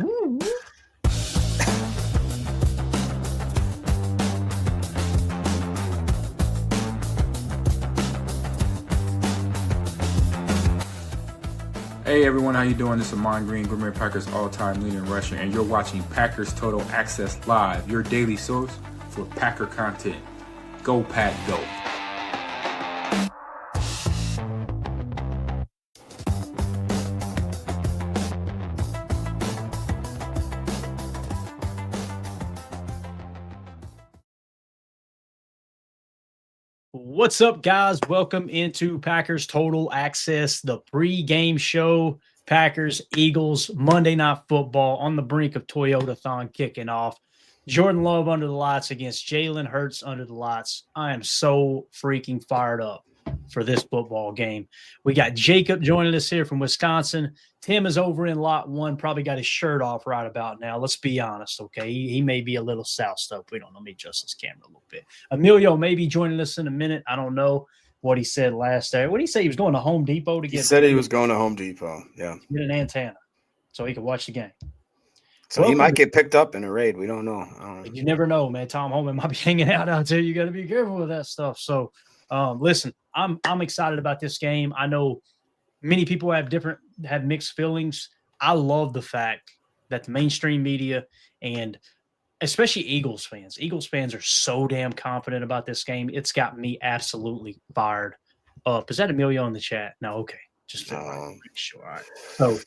Ooh. Hey everyone, how you doing? This is Amon Green, Green Bay Packers all-time leading rusher, and you're watching Packers Total Access Live, your daily source for Packer content. Go Pack, go! What's up, guys? Welcome into Packers Total Access, the pre-game show. Packers, Eagles, Monday Night Football on the brink of Toyota-thon kicking off. Jordan Love under the lights against Jalen Hurts under the lights. I am so freaking fired up for this football game. We got Jacob joining us here from Wisconsin. Tim is over in lot one, probably got his shirt off right about now. Let's be honest, okay? He may be a little soused up. We don't know. Let me adjust his camera a little bit. Emilio may be joining us in a minute. I don't know what he said last day. What did he say? He was going to Home Depot to get. He said he was going to Home Depot. Yeah, get an antenna so he could watch the game. So he might get picked up in a raid. We don't know. You never know, man. Tom Holman might be hanging out there. You got to be careful with that stuff. So, listen, I'm excited about this game. I know many people have mixed feelings. I love the fact that the mainstream media and especially Eagles fans are so damn confident about this game. It's got me absolutely fired up. Is that Emilio in the chat? No, okay. Just pretty sure. All right. So,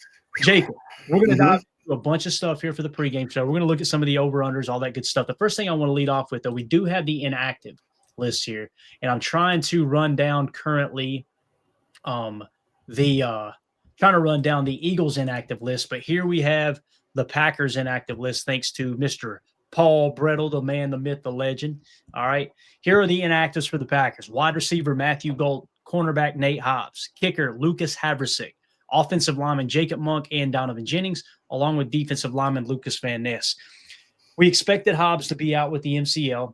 Jacob, we're going to dive into a bunch of stuff here for the pregame show. We're going to look at some of the over-unders, all that good stuff. The first thing I want to lead off with, though, we do have the inactive list here, and I'm trying to run down currently the Eagles inactive list, but here we have the Packers inactive list thanks to Mr. Paul Brettel, the man, the myth, the legend. All right. Here are the inactives for the Packers. Wide receiver Matthew Gold, cornerback Nate Hobbs, kicker Lucas Havrasik, offensive lineman Jacob Monk and Donovan Jennings, along with defensive lineman Lucas Van Ness. We expected Hobbs to be out with the MCL.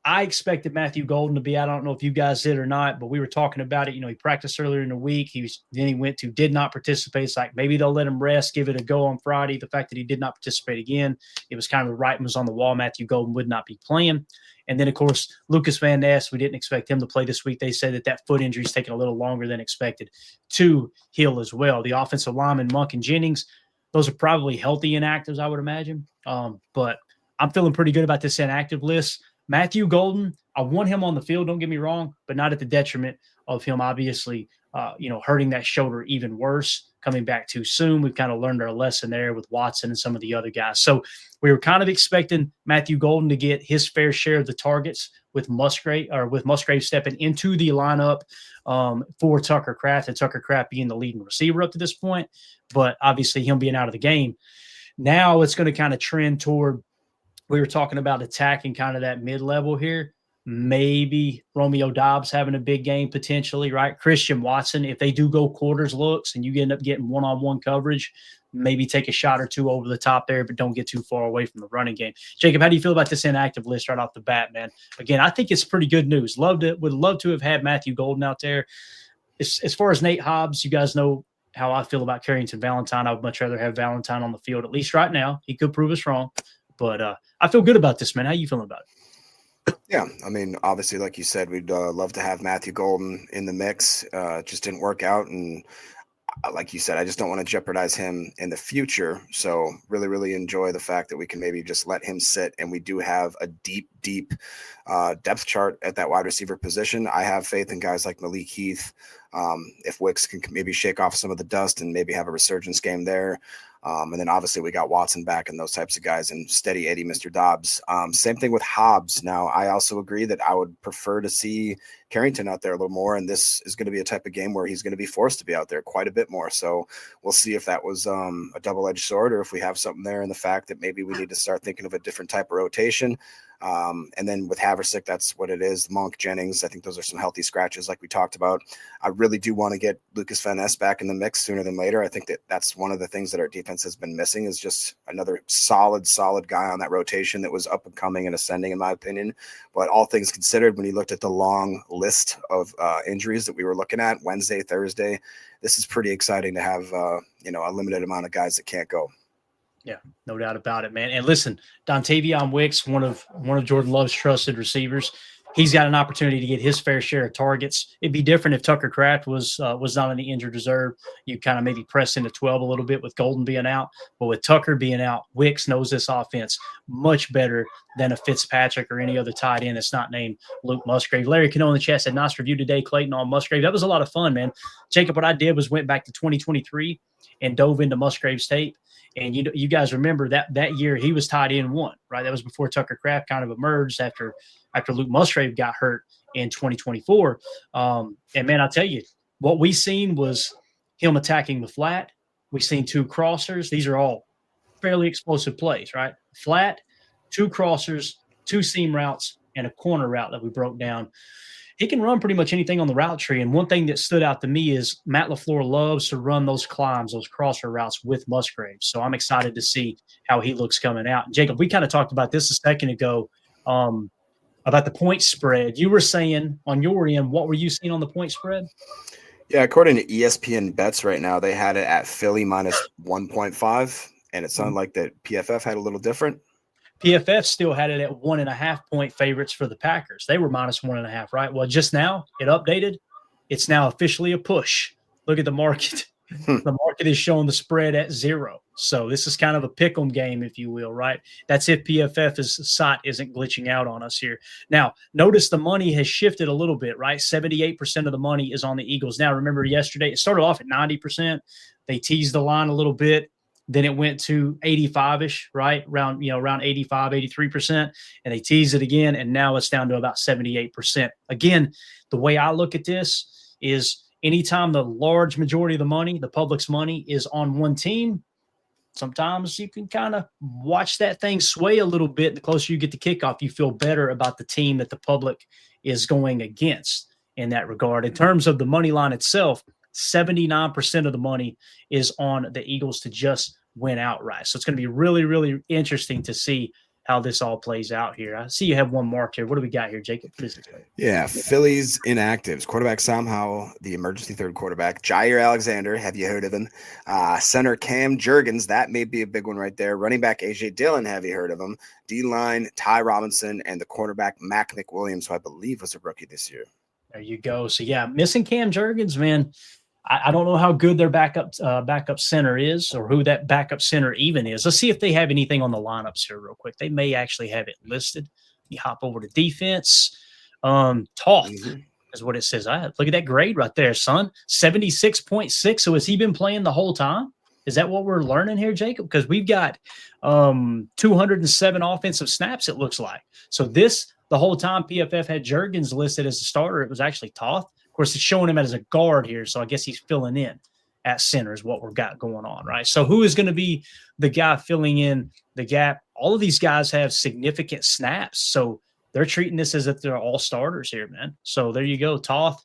I expected Matthew Golden to be out. I don't know if you guys did or not, but we were talking about it. He practiced earlier in the week. Then he did not participate. It's like maybe they'll let him rest, give it a go on Friday. The fact that he did not participate again, it was kind of the writing was on the wall. Matthew Golden would not be playing. And then, of course, Lucas Van Ness, we didn't expect him to play this week. They said that foot injury is taking a little longer than expected to heal as well. The offensive lineman, Monk and Jennings, those are probably healthy inactives, I would imagine. But I'm feeling pretty good about this inactive list. Matthew Golden, I want him on the field, don't get me wrong, but not at the detriment of him obviously, hurting that shoulder even worse, coming back too soon. We've kind of learned our lesson there with Watson and some of the other guys. So we were kind of expecting Matthew Golden to get his fair share of the targets with Musgrave stepping into the lineup for Tucker Kraft, and Tucker Kraft being the leading receiver up to this point, but obviously him being out of the game. Now it's going to kind of trend toward, we were talking about attacking kind of that mid-level here. Maybe Romeo Doubs having a big game potentially, right? Christian Watson, if they do go quarters looks and you end up getting one-on-one coverage, maybe take a shot or two over the top there, but don't get too far away from the running game. Jacob, how do you feel about this inactive list right off the bat, man? Again, I think it's pretty good news. Would love to have had Matthew Golden out there. As far as Nate Hobbs, you guys know how I feel about Carrington Valentine. I would much rather have Valentine on the field, at least right now. He could prove us wrong. But I feel good about this, man. How you feeling about it? Yeah, I mean, obviously, like you said, we'd love to have Matthew Golden in the mix. It just didn't work out. And like you said, I just don't want to jeopardize him in the future. So really, really enjoy the fact that we can maybe just let him sit. And we do have a deep depth chart at that wide receiver position. I have faith in guys like Malik Heath. If Wicks can maybe shake off some of the dust and maybe have a resurgence game there. And then obviously we got Watson back and those types of guys, and steady Eddie, Mr. Dobbs. Same thing with Hobbs. Now, I also agree that I would prefer to see Carrington out there a little more, and this is going to be a type of game where he's going to be forced to be out there quite a bit more. So we'll see if that was a double-edged sword, or if we have something there in the fact that maybe we need to start thinking of a different type of rotation. And then with Havrasik, that's what it is. Monk, Jennings, I think those are some healthy scratches like we talked about. I really do want to get Lucas Van Ness back in the mix sooner than later. I think that that's one of the things that our defense has been missing, is just another solid guy on that rotation that was up and coming and ascending, in my opinion. But all things considered, when you looked at the long list of injuries that we were looking at Wednesday, Thursday, this is pretty exciting to have, a limited amount of guys that can't go. Yeah, no doubt about it, man. And listen, Dontavion Wicks, one of Jordan Love's trusted receivers, he's got an opportunity to get his fair share of targets. It'd be different if Tucker Kraft was not on the injured reserve. You kind of maybe press into 12 a little bit with Golden being out, but with Tucker being out, Wicks knows this offense much better than a Fitzpatrick or any other tight end that's not named Luke Musgrave. Larry Cano in the chat said, nice review today, Clayton, on Musgrave. That was a lot of fun, man. Jacob, what I did was went back to 2023 and dove into Musgrave's tape. And you guys remember that year he was tied in one, right? That was before Tucker Kraft kind of emerged after Luke Musgrave got hurt in 2024. And man, I'll tell you, what we seen was him attacking the flat. We seen two crossers. These are all fairly explosive plays, right? Flat, two crossers, two seam routes, and a corner route that we broke down. He can run pretty much anything on the route tree. And one thing that stood out to me is Matt LaFleur loves to run those climbs, those crosser routes with Musgrave. So I'm excited to see how he looks coming out. And Jacob, we kind of talked about this a second ago about the point spread. You were saying on your end, what were you seeing on the point spread? Yeah, according to ESPN bets right now, they had it at Philly minus 1.5, and it sounded like that PFF had a little different. PFF still had it at 1.5 point favorites for the Packers. They were minus 1.5, right? Well, just now it updated. It's now officially a push. Look at the market. The market is showing the spread at 0. So this is kind of a pick 'em game, if you will, right? That's if PFF's site isn't glitching out on us here. Now, notice the money has shifted a little bit, right? 78% of the money is on the Eagles. Now, remember yesterday, it started off at 90%. They teased the line a little bit. Then it went to 85-ish, right? Around 85, 83%. And they teased it again. And now it's down to about 78%. Again, the way I look at this is anytime the large majority of the money, the public's money, is on one team, sometimes you can kind of watch that thing sway a little bit. The closer you get to kickoff, you feel better about the team that the public is going against in that regard. In terms of the money line itself, 79% of the money is on the Eagles to just win outright. So it's going to be really, really interesting to see how this all plays out here. I see you have one marked here. What do we got here, Jacob? Yeah, Phillies inactives. Quarterback Sam Howell, the emergency third quarterback. Jair Alexander, have you heard of him? Center Cam Jurgens, that may be a big one right there. Running back A.J. Dillon, have you heard of him? D-line, Ty Robinson, and the cornerback Mac McWilliams, who I believe was a rookie this year. There you go. So, yeah, missing Cam Jurgens, man. I don't know how good their backup center is or who that backup center even is. Let's see if they have anything on the lineups here real quick. They may actually have it listed. You hop over to defense. Toth is what it says. Look at that grade right there, son. 76.6. So has he been playing the whole time? Is that what we're learning here, Jacob? Because we've got 207 offensive snaps, it looks like. So the whole time PFF had Jurgens listed as a starter, it was actually Toth. Of course, it's showing him as a guard here, so I guess he's filling in at center is what we've got going on, right? So who is going to be the guy filling in the gap? All of these guys have significant snaps, so they're treating this as if they're all starters here, man. So there you go. Toth,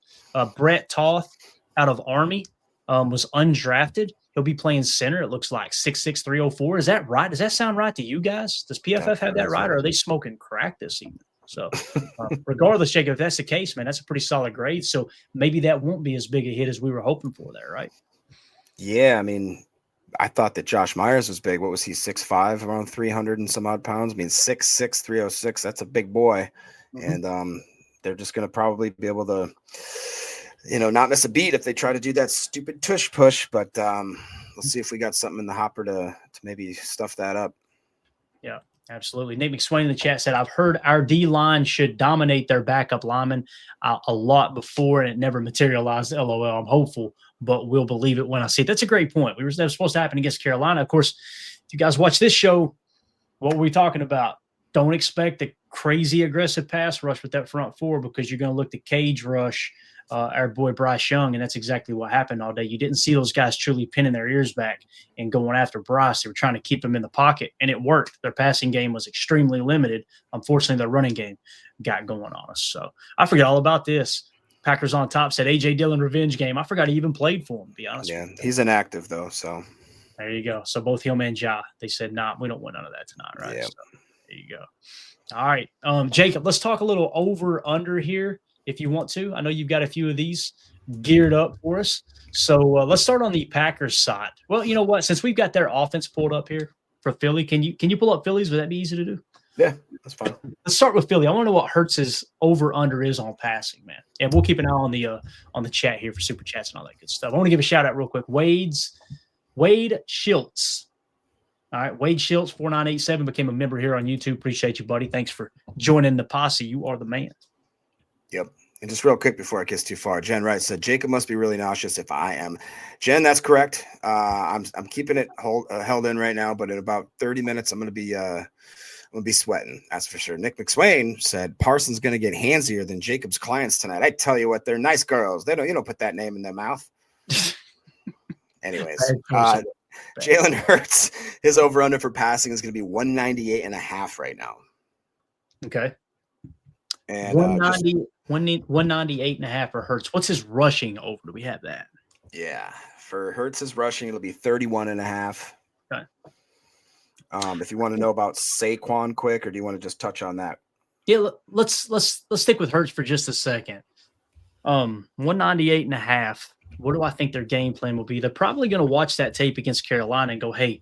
Brett Toth out of Army was undrafted. He'll be playing center. It looks like 6'6", 304. Is that right? Does that sound right to you guys? Does PFF have that right, or are they smoking crack this evening? So regardless, Jacob, if that's the case, man, that's a pretty solid grade. So maybe that won't be as big a hit as we were hoping for there, right? Yeah, I mean, I thought that Josh Myers was big. What was he, 6'5", around 300 and some odd pounds? I mean, 6'6", 306, that's a big boy. Mm-hmm. And they're just going to probably be able to, not miss a beat if they try to do that stupid tush push. But let's see if we got something in the hopper to maybe stuff that up. Yeah. Absolutely. Nate McSwain in the chat said, I've heard our D-line should dominate their backup linemen a lot before, and it never materialized. LOL. I'm hopeful, but we'll believe it when I see it. That's a great point. That was supposed to happen against Carolina. Of course, if you guys watch this show, what were we talking about? Don't expect a crazy aggressive pass rush with that front four because you're going to look to cage rush our boy Bryce Young, and that's exactly what happened all day. You didn't see those guys truly pinning their ears back and going after Bryce. They were trying to keep him in the pocket, and it worked. Their passing game was extremely limited. Unfortunately, their running game got going on us. So I forgot all about this. Packers on top said A.J. Dillon revenge game. I forgot he even played for him, to be honest. Yeah, he's inactive, though, so. There you go. So both him and Ja, they said, nah, we don't want none of that tonight, right? Yeah. So there you go. All right. Jacob, let's talk a little over-under here if you want to. I know you've got a few of these geared up for us. So let's start on the Packers side. Well, you know what? Since we've got their offense pulled up here, for Philly. Can you pull up Phillies? Would that be easy to do? Yeah, that's fine. Let's start with Philly. I want to know what Hurts's over under is on passing, man. And we'll keep an eye on the chat here for super chats and all that good stuff. I want to give a shout out real quick. Wade Schiltz. All right, Wade Schiltz 4987 became a member here on YouTube. Appreciate you, buddy. Thanks for joining the posse. You are the man. Yep. And just real quick before it gets too far, Jen Wright said Jacob must be really nauseous if I am. Jen, that's correct. I'm keeping it held in right now, but in about 30 minutes, I'm gonna be sweating. That's for sure. Nick McSwain said Parsons gonna get handsier than Jacob's clients tonight. I tell you what, they're nice girls. You don't put that name in their mouth. Anyways, Jalen Hurts, his over under for passing is gonna be 198.5 right now. Okay. And 198.5 for Hurts. What's his rushing over? Do we have that? Yeah, for Hurts' rushing, it'll be 31.5. Okay. If you want to know about Saquon quick, or do you want to just touch on that? Yeah, let's stick with Hurts for just a second. 198.5. What do I think their game plan will be? They're probably going to watch that tape against Carolina and go, hey,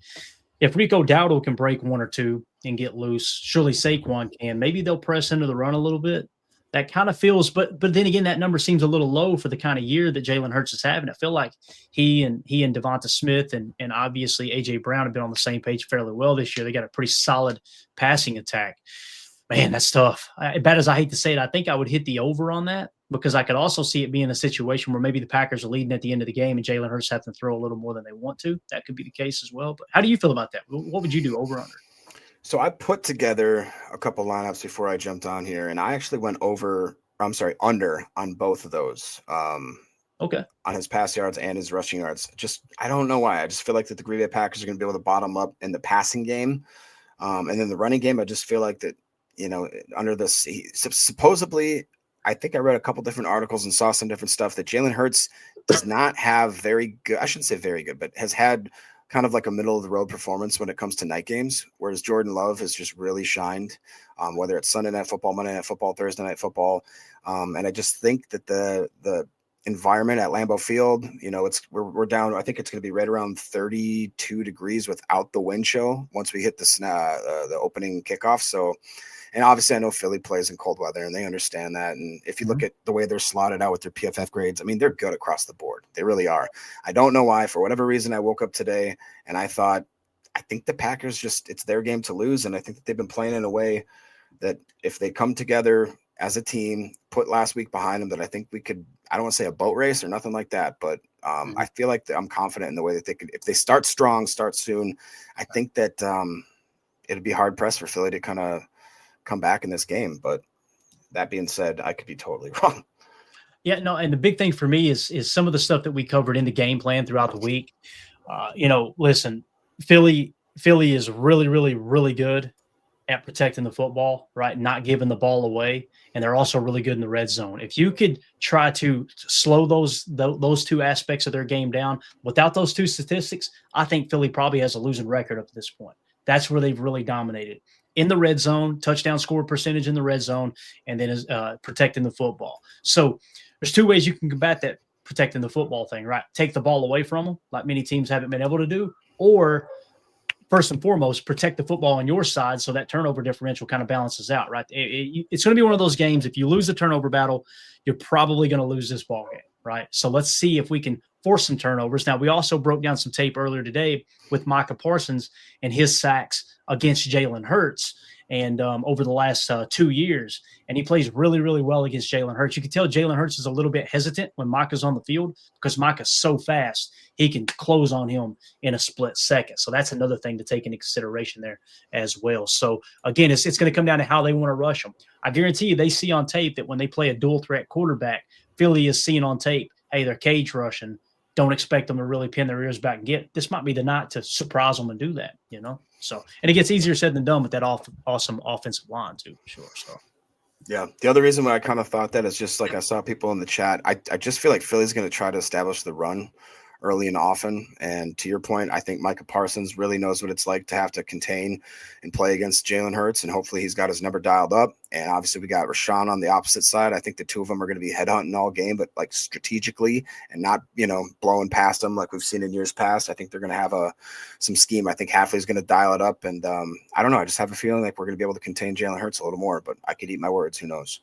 if Rico Dowdle can break one or two and get loose, surely Saquon can. Maybe they'll press into the run a little bit. That kind of feels, but then again, that number seems a little low for the kind of year that Jalen Hurts is having. I feel like he and Devonta Smith and obviously AJ Brown have been on the same page fairly well this year. They got a pretty solid passing attack. Man, that's tough. Bad as I hate to say it, I think I would hit the over on that because I could also see it being a situation where maybe the Packers are leading at the end of the game and Jalen Hurts have to throw a little more than they want to. That could be the case as well. But how do you feel about that? What would you do, over under? So I put together a couple lineups before I jumped on here, and I actually went under on both of those. Okay. On his pass yards and his rushing yards. I don't know why. I just feel like that the Green Bay Packers are going to be able to bottom up in the passing game. And then the running game, I just feel like that, under this, supposedly, I think I read a couple different articles and saw some different stuff that Jalen Hurts does not have very good, I shouldn't say very good, but has had kind of like a middle of the road performance when it comes to night games, whereas Jordan Love has just really shined, whether it's Sunday Night Football, Monday Night Football, Thursday Night Football. And I just think that the environment at Lambeau Field, we're down, I think it's going to be right around 32 degrees without the wind chill once we hit the opening kickoff. So, and obviously I know Philly plays in cold weather and they understand that. And if you look at the way they're slotted out with their PFF grades, I mean, they're good across the board. They really are. I don't know why, for whatever reason, I woke up today and I thought, I think the Packers it's their game to lose. And I think that they've been playing in a way that if they come together as a team, put last week behind them, that I think we could, I don't want to say a boat race or nothing like that, but I feel like I'm confident in the way that they could, if they start strong, start soon, I think that it'd be hard pressed for Philly to kind of come back in this game. But that being said, I could be totally wrong. Yeah, no, and the big thing for me is some of the stuff that we covered in the game plan throughout the week. Listen, Philly is really, really, really good at protecting the football, right? Not giving the ball away. And they're also really good in the red zone. If you could try to slow those two aspects of their game down without those two statistics, I think Philly probably has a losing record up to this point. That's where they've really dominated. In the red zone, touchdown score percentage in the red zone, and then protecting the football. So there's two ways you can combat that protecting the football thing, right? Take the ball away from them, like many teams haven't been able to do, or first and foremost, protect the football on your side so that turnover differential kind of balances out, right? It's going to be one of those games. If you lose the turnover battle, you're probably going to lose this ball game, right? So let's see if we can force some turnovers. Now, we also broke down some tape earlier today with Micah Parsons and his sacks against Jalen Hurts and over the last 2 years. And he plays really, really well against Jalen Hurts. You can tell Jalen Hurts is a little bit hesitant when Micah's on the field because Micah's so fast, he can close on him in a split second. So that's another thing to take into consideration there as well. So, again, it's going to come down to how they want to rush them. I guarantee you they see on tape that when they play a dual-threat quarterback, Philly is seeing on tape, hey, they're cage rushing. Don't expect them to really pin their ears back and get. This might be the night to surprise them and do that, So, and it gets easier said than done with that awesome offensive line too, for sure. So, yeah. The other reason why I kind of thought that is just like I saw people in the chat. I just feel like Philly's going to try to establish the run early and often. And to your point, I think Micah Parsons really knows what it's like to have to contain and play against Jalen Hurts, and hopefully he's got his number dialed up. And obviously we got Rashawn on the opposite side. I think the two of them are going to be headhunting all game, but like strategically and not, blowing past them like we've seen in years past. I think they're going to have some scheme. I think Hafley's going to dial it up. And I don't know. I just have a feeling like we're going to be able to contain Jalen Hurts a little more, but I could eat my words. Who knows?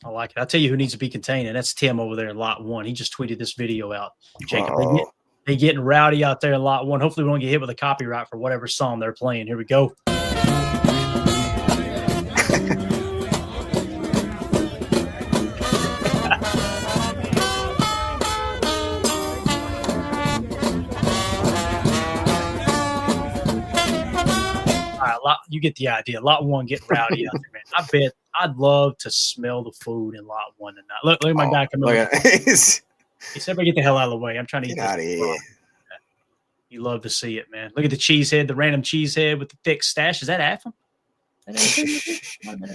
I like it. I'll tell you who needs to be contained, and that's Tim over there in lot 1. He just tweeted this video out. Jacob, they getting rowdy out there in lot 1. Hopefully we don't get hit with a copyright for whatever song they're playing. Here we go. You get the idea. Lot 1 getting rowdy out there, man. I bet I'd love to smell the food in lot 1 tonight. Look at my guy coming over. He said, "Get the hell out of the way. I'm trying to eat this out of here." You love to see it, man. Look at the cheesehead, the random cheesehead with the thick stash. Is that Affam?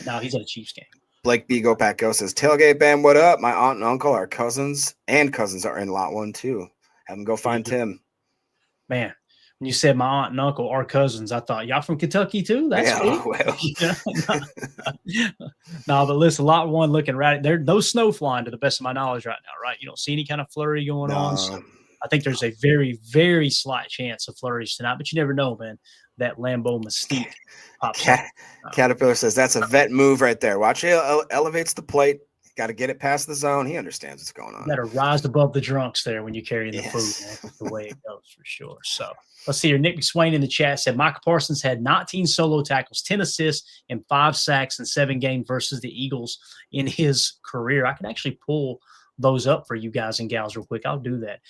No, he's at a Chiefs game. Blake B. Go Pack Go says, "Tailgate band, what up? My aunt and uncle, our cousins are in lot 1 too. Have them go find Tim." Man. When you said my aunt and uncle are cousins, I thought, y'all from Kentucky too? That's cool. Well. No, but listen, lot 1 looking right. There's no snow flying to the best of my knowledge right now, right? You don't see any kind of flurry going on. So I think there's a very, very slight chance of flurries tonight, but you never know, man. That Lambeau mystique pops up. Caterpillar says, "That's a vet move right there. Watch it elevates the plate. Got to get it past the zone." He understands what's going on. You got to rise above the drunks there when you're carrying the food. Man. That's the way it goes for sure. So let's see here. Nick McSwain in the chat said Micah Parsons had 19 solo tackles, 10 assists, and 5 sacks in 7 games versus the Eagles in his career. I can actually pull those up for you guys and gals real quick. I'll do that.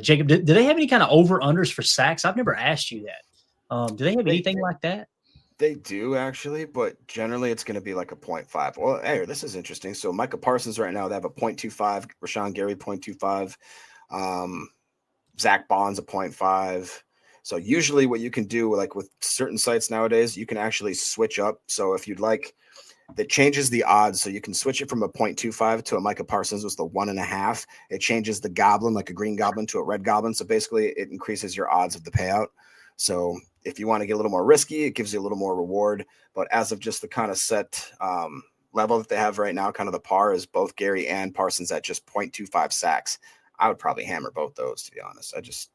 Jacob, do they have any kind of over-unders for sacks? I've never asked you that. Do they have anything like that? They do actually, but generally it's going to be like a 0.5. Well, hey, this is interesting. So Micah Parsons right now, they have a 0.25, Rashawn Gary 0.25, Zach Bonds a 0.5. So usually what you can do like with certain sites nowadays, you can actually switch up. So if you'd like, that changes the odds. So you can switch it from a 0.25 to a Micah Parsons was the 1.5. It changes the goblin, like a green goblin to a red goblin. So basically it increases your odds of the payout. So if you want to get a little more risky, it gives you a little more reward. But as of just the kind of set level that they have right now, kind of the par is both Gary and Parsons at just 0.25 sacks. I would probably hammer both those, to be honest.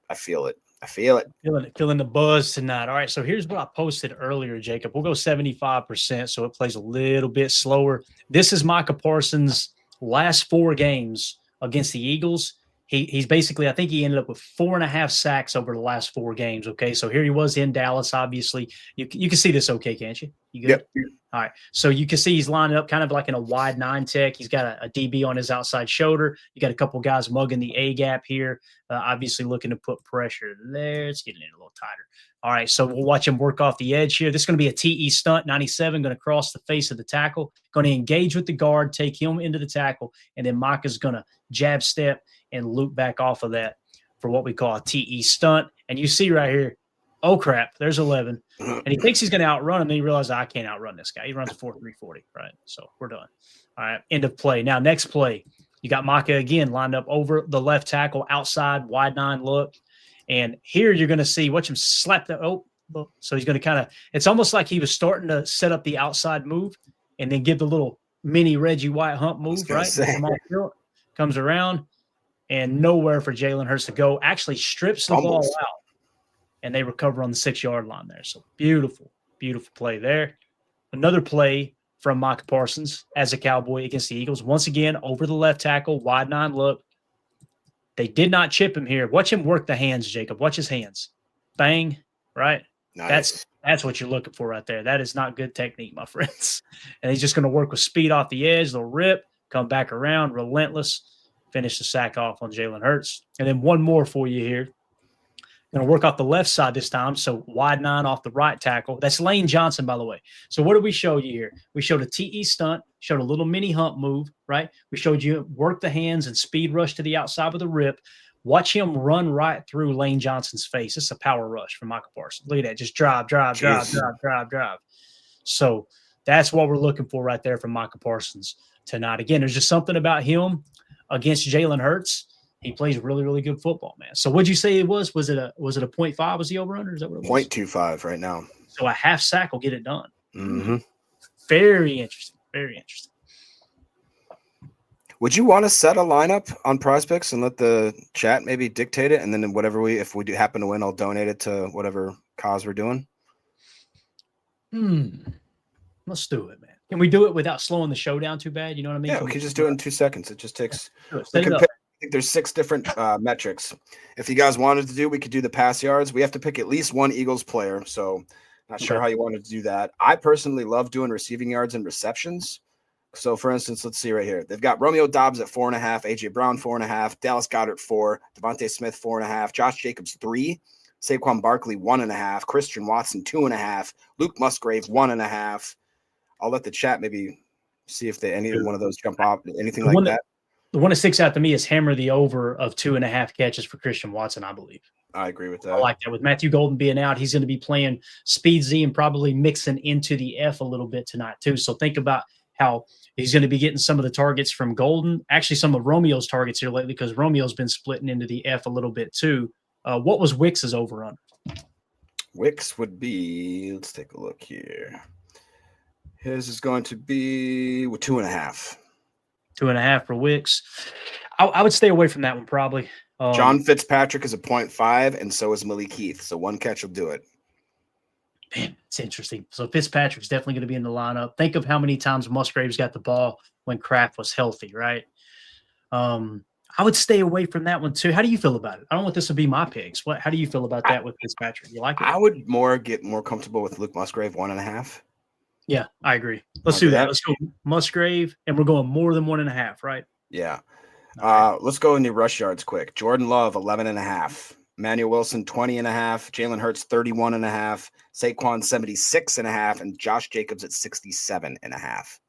I feel it. Feeling the buzz tonight. All right, so here's what I posted earlier, Jacob. We'll go 75%, so it plays a little bit slower. This is Micah Parsons' last 4 games against the Eagles. He's basically, I think he ended up with 4.5 sacks over the last 4 games. Okay, so here he was in Dallas. Obviously, you can see this. Okay, can't you? You good? Yep. All right. So you can see he's lining up kind of like in a wide 9 tech. He's got a DB on his outside shoulder. You got a couple guys mugging the A gap here. Obviously looking to put pressure there. It's getting in a little tighter. All right. So we'll watch him work off the edge here. This is going to be a TE stunt. 97 going to cross the face of the tackle. Going to engage with the guard, take him into the tackle, and then Micah's going to jab step and loop back off of that for what we call a TE stunt. And you see right here, oh crap, there's 11. And he thinks he's going to outrun him. Then he realizes, I can't outrun this guy. He runs a 4.340, right? So we're done. All right, end of play. Now, next play, you got Micah again lined up over the left tackle, outside, wide 9 look. And here you're going to see, watch him slap the, so he's going to kind of, it's almost like he was starting to set up the outside move and then give the little mini Reggie White hump move, right? Comes around. And nowhere for Jalen Hurts to go. Actually strips the ball out, and they recover on the 6-yard line there. So beautiful, beautiful play there. Another play from Micah Parsons as a Cowboy against the Eagles. Once again, over the left tackle, wide 9 look. They did not chip him here. Watch him work the hands, Jacob. Watch his hands. Bang, right? Nice. That's what you're looking for right there. That is not good technique, my friends. And he's just going to work with speed off the edge. They'll rip, come back around, relentless. Finish the sack off on Jalen Hurts. And then one more for you here. Going to work off the left side this time. So wide 9 off the right tackle. That's Lane Johnson, by the way. So what did we show you here? We showed a TE stunt, showed a little mini hump move, right? We showed you work the hands and speed rush to the outside with a rip. Watch him run right through Lane Johnson's face. It's a power rush from Micah Parsons. Look at that. Just drive. So that's what we're looking for right there from Micah Parsons tonight. Again, there's just something about him against Jalen Hurts He plays really, really good football, man. So what'd you say it was? Was it a 0.5? Was the over under? Is that what it was? 0.25 right now. So a half sack will get it done. Mm-hmm. Very interesting. Very interesting. Would you want to set a lineup on prospects and let the chat maybe dictate it, and then if we do happen to win, I'll donate it to whatever cause we're doing? Let's do it, man. Can we do it without slowing the show down too bad? You know what I mean? Yeah, we can just do it in 2 seconds. It just takes. Set it up. I think there's 6 different metrics. If you guys wanted to do, we could do the pass yards. We have to pick at least one Eagles player, so not sure how you wanted to do that. I personally love doing receiving yards and receptions. So, for instance, let's see right here. They've got Romeo Doubs at 4.5, AJ Brown 4.5, Dallas Goedert 4, Devontae Smith 4.5, Josh Jacobs 3, Saquon Barkley 1.5, Christian Watson 2.5, Luke Musgrave 1.5. I'll let the chat maybe see if any one of those jump off, anything like that. The one that sticks out to me is hammer the over of 2.5 catches for Christian Watson, I believe. I agree with that. I like that. With Matthew Golden being out, he's going to be playing speed Z and probably mixing into the F a little bit tonight too. So think about how he's going to be getting some of the targets from Golden. Actually, some of Romeo's targets here lately because Romeo's been splitting into the F a little bit too. What was Wicks's over under? Wicks would be, let's take a look here. His is going to be 2.5. 2.5 for Wicks. I would stay away from that one probably. John Fitzpatrick is a 0.5, and so is Malik Heath. So one catch will do it. Man, it's interesting. So Fitzpatrick's definitely going to be in the lineup. Think of how many times Musgraves got the ball when Kraft was healthy, right? I would stay away from that one too. How do you feel about it? I don't want this to be my picks. How do you feel about that with Fitzpatrick? You like it? I would get more comfortable with Luke Musgrave 1.5. Yeah, I agree. Let's do that. Let's go Musgrave, and we're going more than 1.5, right? Yeah. Let's go into rush yards quick. Jordan Love 11.5. Emmanuel Wilson 20.5. Jalen Hurts 31.5. Saquon 76.5, and Josh Jacobs at 67.5.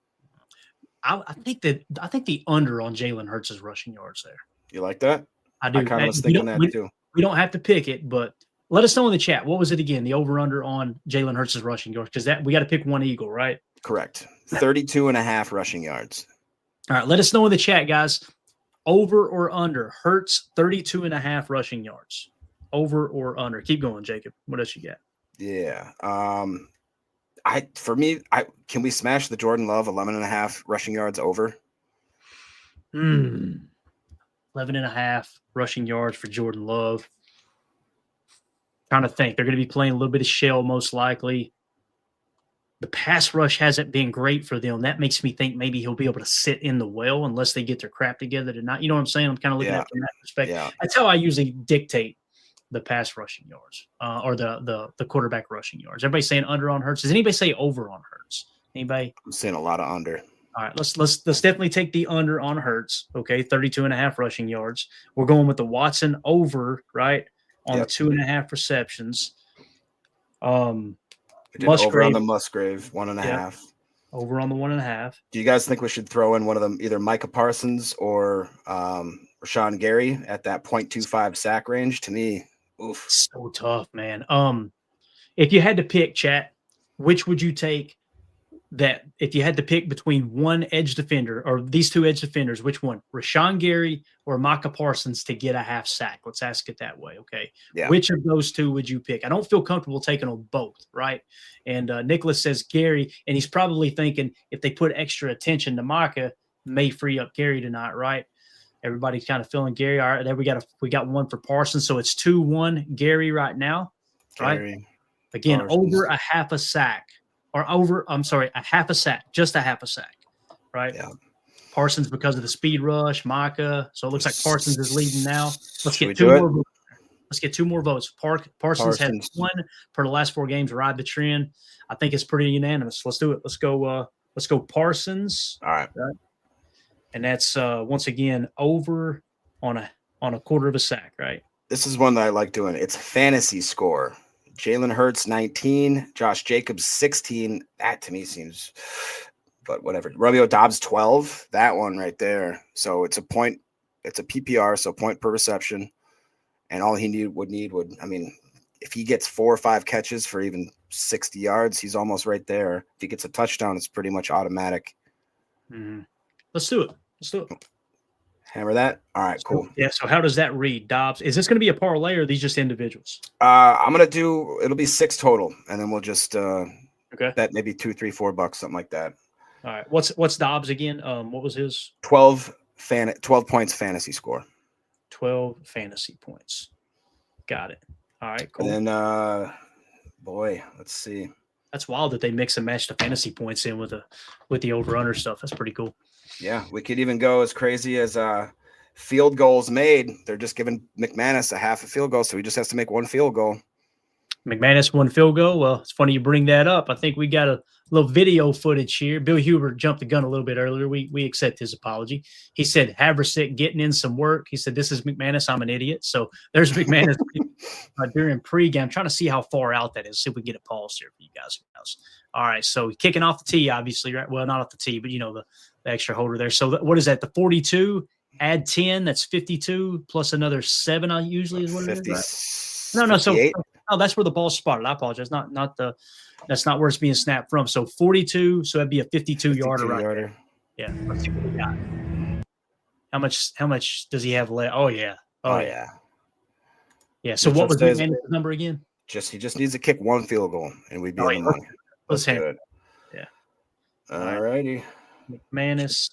I think the under on Jalen Hurts' rushing yards there. You like that? I do. I kind of was thinking that too. We don't have to pick it, but let us know in the chat. What was it again? The over under on Jalen Hurts' rushing yards? Because we got to pick one Eagle, right? Correct. 32.5 rushing yards. All right. Let us know in the chat, guys. Over or under? Hurts 32.5 rushing yards. Over or under? Keep going, Jacob. What else you got? Yeah. Can we smash the Jordan Love 11.5 rushing yards over? 11.5 rushing yards for Jordan Love. Trying to think. They're going to be playing a little bit of shell, most likely. The pass rush hasn't been great for them. That makes me think maybe he'll be able to sit in the well unless they get their crap together tonight. You know what I'm saying? I'm kind of looking at it from that perspective. Yeah. That's how I usually dictate the pass rushing yards or the quarterback rushing yards. Everybody saying under on Hurts. Does anybody say over on Hurts? Anybody? I'm saying a lot of under. All right, let's definitely take the under on Hurts. Okay, 32.5 rushing yards. We're going with the Watson over, right, on the 2.5 receptions. Over on the Musgrave 1.5. Yeah, over on the 1.5. Do you guys think we should throw in one of them, either Micah Parsons or Rashawn Gary at that 0.25 sack range? To me, oof, so tough, man. If you had to pick, chat, which would you take? That if you had to pick between one edge defender or these two edge defenders, which one? Rashawn Gary or Micah Parsons to get a half sack? Let's ask it that way, okay? Yeah. Which of those two would you pick? I don't feel comfortable taking them both, right? And Nicholas says Gary, and he's probably thinking if they put extra attention to Micah, may free up Gary tonight, right? Everybody's kind of feeling Gary. All right, there we got one for Parsons, so it's 2-1 Gary right now, right? Gary, again, Parsons. Over a half a sack. Or a half a sack, just a half a sack, right? Yeah. Parsons because of the speed rush, Micah. So it looks like Parsons is leading now. Let's get two more votes. Let's get two more votes. Parsons had one for the last 4 games, ride the trend. I think it's pretty unanimous. Let's do it. Let's go Parsons. All right. And that's once again over on a quarter of a sack, right? This is one that I like doing. It's a fantasy score. Jalen Hurts 19, Josh Jacobs 16. That to me seems, but whatever. Romeo Doubs 12. That one right there. So it's a point. It's a PPR, so point per reception, and all he would need, if he gets 4 or 5 catches for even 60 yards, he's almost right there. If he gets a touchdown, it's pretty much automatic. Mm-hmm. Let's do it. Hammer that. All right, cool. Yeah. So how does that read, Dobbs? Is this going to be a parlay or are these just individuals? I'm gonna do. It'll be 6 total, and then we'll just Okay. bet maybe $2, $3, $4, something like that. All right. What's Dobbs again? What was his? 12 points fantasy score. 12 fantasy points. Got it. All right, cool. And then boy, let's see. That's wild that they mix and match the fantasy points in with the over-under stuff. That's pretty cool. Yeah, we could even go as crazy as field goals made. They're just giving McManus a half a field goal, so he just has to make 1 field goal. McManus 1 field goal. Well, it's funny you bring that up. I think we got a little video footage here. Bill Huber jumped the gun a little bit earlier. We accept his apology. He said Haversick getting in some work. He said, this is McManus. I'm an idiot. So there's McManus during pregame. I'm trying to see how far out that is. See if we can get a pause here for you guys. All right. So kicking off the tee, obviously, right? Well, not off the tee, but the extra holder there. So what is that? The 42, add 10. That's 52 plus another 7. Usually is what it is. Right? No. So that's where the ball's spotted. I apologize. That's not where it's being snapped from. So 42. So that'd be a 52 yarder right there. Yeah. Let's see what we got. How much does he have left? Oh yeah. Yeah. So what was the number again? He just needs to kick 1 field goal and we'd be on the money. Let's have it. Yeah. All righty. McManus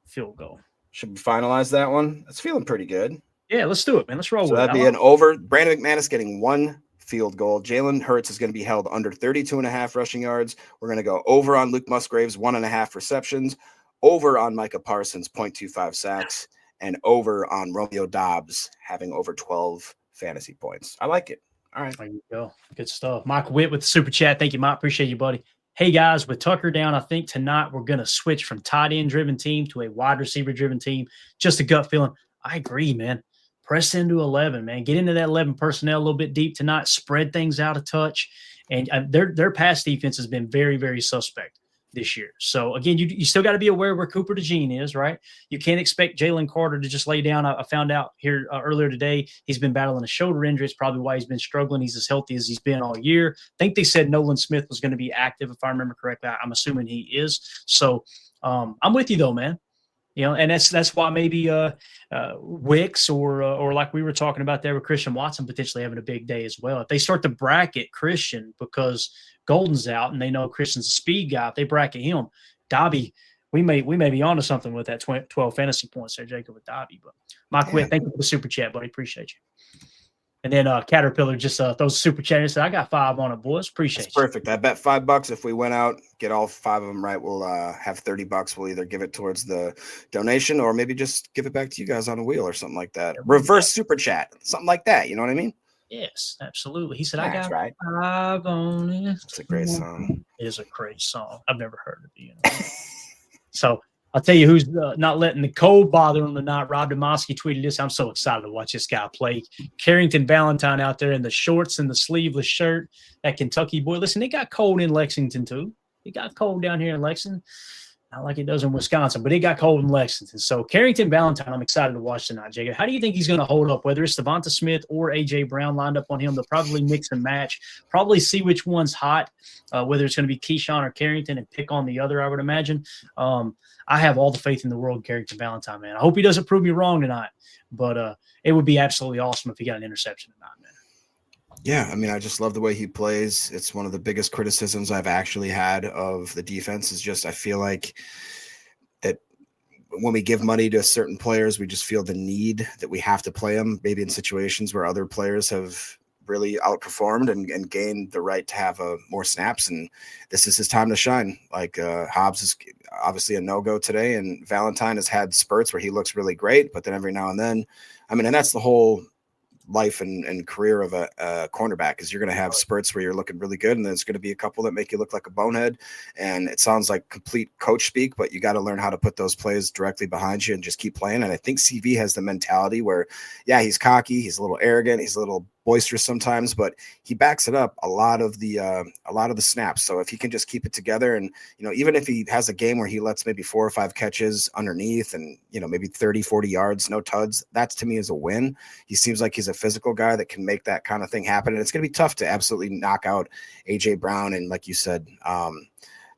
field goal. Should we finalize that one? It's feeling pretty good. Yeah, let's do it, man. Let's roll with it. That'd be an over. Brandon McManus getting 1 field goal. Jalen Hurts is going to be held under 32.5 rushing yards. We're going to go over on Luke Musgrave's 1.5 receptions, over on Micah Parsons 0.25 sacks, and over on Romeo Dobbs having over 12 fantasy points. I like it. All right. There you go. Good stuff. Mike Witt with the super chat. Thank you, Mike. Appreciate you, buddy. Hey, guys, with Tucker down, I think tonight we're going to switch from tight end-driven team to a wide receiver-driven team. Just a gut feeling. I agree, man. Press into 11, man. Get into that 11 personnel a little bit deep tonight. Spread things out a touch. And their pass defense has been very, very suspect this year. So, again, you still got to be aware where Cooper DeJean is, right? You can't expect Jalen Carter to just lay down. I found out here earlier today he's been battling a shoulder injury. It's probably why he's been struggling. He's as healthy as he's been all year. I think they said Nolan Smith was going to be active, if I remember correctly. I'm assuming he is. So, I'm with you, though, man. And that's why maybe Wicks or like we were talking about there with Christian Watson potentially having a big day as well. If they start to bracket Christian because Golden's out and they know Christian's a speed guy, if they bracket him, Dobby, we may be onto something with that 12 fantasy points there, Jacob, with Dobby. But Mike Witt, thank you for the super chat, buddy. Appreciate you. And then Caterpillar just throws super chat and said, I got 5 on it, boys. Appreciate you. Perfect. I bet $5 if we went out, get all 5 of them right, we'll have $30. We'll either give it towards the donation or maybe just give it back to you guys on a wheel or something like that. Reverse super chat, something like that. You know what I mean? Yes, absolutely. He said, I got 5 on it. It's a great song. It is a great song. I've never heard it. So I'll tell you who's not letting the cold bother him tonight. Rob Demoski tweeted this. I'm so excited to watch this guy play. Carrington Valentine out there in the shorts and the sleeveless shirt. That Kentucky boy. Listen, it got cold in Lexington too. It got cold down here in Lexington. Not like it does in Wisconsin, but it got cold in Lexington. So Carrington Valentine, I'm excited to watch tonight, Jacob. How do you think he's going to hold up, whether it's Devonta Smith or A.J. Brown lined up on him? They'll probably mix and match, probably see which one's hot, whether it's going to be Keyshawn or Carrington and pick on the other, I would imagine. I have all the faith in the world in Carrington Valentine, man. I hope he doesn't prove me wrong tonight, but it would be absolutely awesome if he got an interception tonight, man. Yeah, I mean, I just love the way he plays. It's one of the biggest criticisms I've actually had of the defense is just I feel like that when we give money to certain players, we just feel the need that we have to play them, maybe in situations where other players have really outperformed and gained the right to have more snaps. And this is his time to shine. Like Hobbs is obviously a no-go today, and Valentine has had spurts where he looks really great, but then every now and then, I mean, and that's the whole life and career of a cornerback is you're going to have spurts where you're looking really good, and then there's going to be a couple that make you look like a bonehead. And it sounds like complete coach speak, but you got to learn how to put those plays directly behind you and just keep playing. And I think CV has the mentality where, yeah, he's cocky, he's a little arrogant, he's a little boisterous sometimes, but he backs it up a lot of the snaps. So if he can just keep it together, and even if he has a game where he lets maybe 4 or 5 catches underneath and maybe 30-40 yards, no tuds, that to me is a win. He seems like he's a physical guy that can make that kind of thing happen, and it's going to be tough to absolutely knock out AJ Brown and, like you said,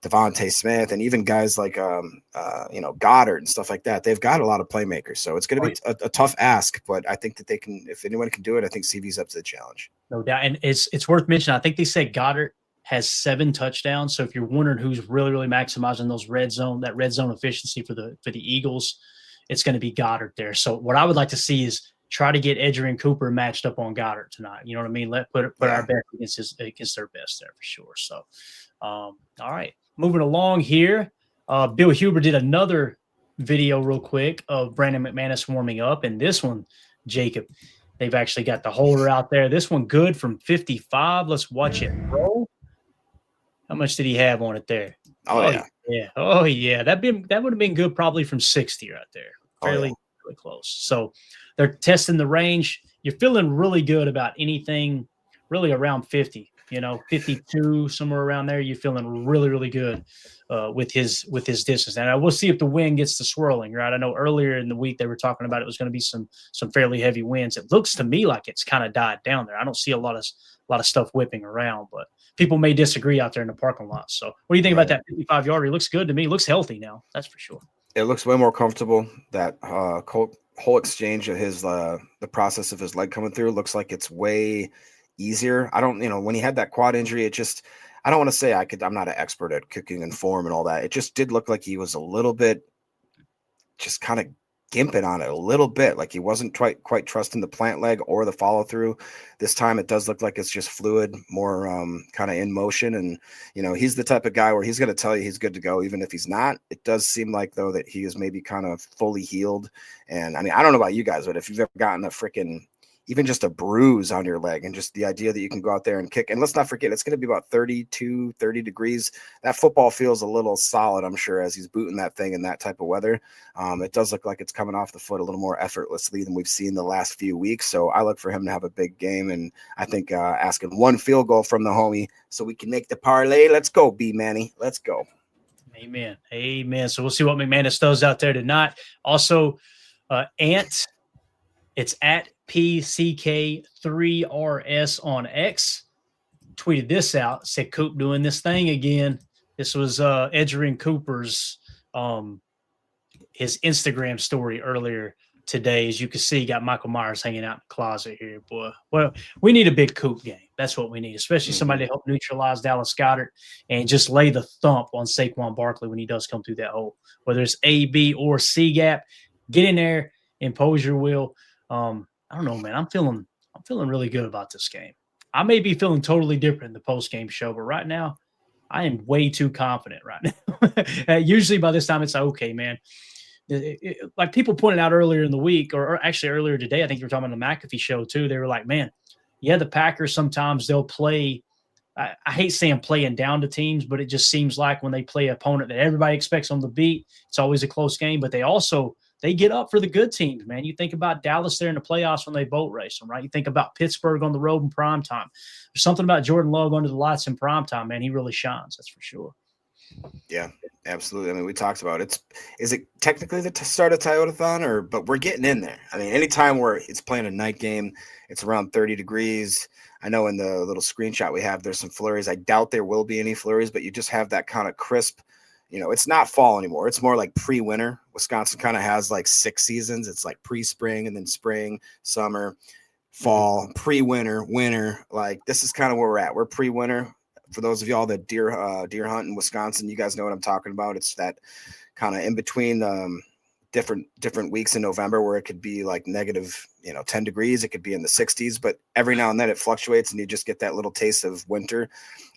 Devontae Smith, and even guys like Goddard and stuff like that. They've got a lot of playmakers, so it's going to be a tough ask. But I think that they can, if anyone can do it, I think CV's up to the challenge. No doubt, and it's worth mentioning. I think they said Goddard has 7 touchdowns. So if you're wondering who's really maximizing that red zone efficiency for the Eagles, it's going to be Goddard there. So what I would like to see is try to get Adrian Cooper matched up on Goddard tonight. You know what I mean? Put our best against their best there for sure. So, all right, moving along here. Bill Huber did another video real quick of Brandon McManus warming up, and this one, Jacob, they've actually got the holder out there. This one good from 55. Let's watch it roll. How much did he have on it there? Oh yeah. Oh yeah. That would have been good probably from 60 right there. Fairly really close. So they're testing the range. You're feeling really good about anything really around 50, 52, somewhere around there. You're feeling really good with his distance. And we'll see if the wind gets to swirling, right? I know earlier in the week they were talking about it was going to be some fairly heavy winds. It looks to me like it's kind of died down there. I don't see a lot of stuff whipping around, but people may disagree out there in the parking lot. So what do you think about that 55-yarder? He looks good to me. He looks healthy now. That's for sure. It looks way more comfortable. That whole exchange of his the process of his leg coming through looks like it's way easier. I don't, when he had that quad injury, it just, I don't want to say I'm not an expert at kicking and form and all that. It just did look like he was a little bit just kind of gimping on it a little bit, like he wasn't quite trusting the plant leg or the follow through. This time it does look like it's just fluid, more kind of in motion. And he's the type of guy where he's going to tell you he's good to go even if he's not. It does seem like though that he is maybe kind of fully healed. And I mean, I don't know about you guys, but if you've ever gotten a freaking even just a bruise on your leg, and just the idea that you can go out there and kick. And let's not forget, it's going to be about 30 degrees. That football feels a little solid, I'm sure, as he's booting that thing in that type of weather. It does look like it's coming off the foot a little more effortlessly than we've seen the last few weeks. So I look for him to have a big game. And I think asking one field goal from the homie so we can make the parlay. Let's go, B-Manny. Let's go. Amen. So we'll see what McManus does out there tonight. Also, Ant, it's at PCK3RS on X, tweeted this out, said Coop doing this thing again. This was Adrian Cooper's his Instagram story earlier today. As you can see, got Michael Myers hanging out in the closet here, boy. Well, we need a big Coop game. That's what we need, especially somebody to help neutralize Dallas Goedert and just lay the thump on Saquon Barkley when he does come through that hole. Whether it's A, B, or C gap, get in there, impose your will. I don't know, man. I'm feeling really good about this game. I may be feeling totally different in the post-game show, but right now, I am way too confident right now. Usually by this time, it's okay, man. Like people pointed out earlier in the week, or actually earlier today, I think you were talking about the McAfee show too. They were like, man, yeah, the Packers, sometimes they'll play. I hate saying playing down to teams, but it just seems like when they play an opponent that everybody expects them to beat, it's always a close game, but they get up for the good teams, man. You think about Dallas there in the playoffs when they boat race them, right? You think about Pittsburgh on the road in primetime. There's something about Jordan Love under the lights in primetime, man. He really shines, that's for sure. Yeah, absolutely. I mean, we talked about it. Is it technically the start of Toyotathon, but we're getting in there. I mean, anytime where it's playing a night game, it's around 30 degrees. I know in the little screenshot we have, there's some flurries. I doubt there will be any flurries, but you just have that kind of crisp. It's not fall anymore. It's more like pre-winter. Wisconsin kind of has like 6 seasons. It's like pre-spring and then spring, summer, fall, pre-winter, winter. Like this is kind of where we're at. We're pre-winter. For those of y'all that deer hunt in Wisconsin, you guys know what I'm talking about. It's that kind of in between different weeks in November where it could be like negative, 10 degrees. It could be in the 60s, but every now and then it fluctuates and you just get that little taste of winter.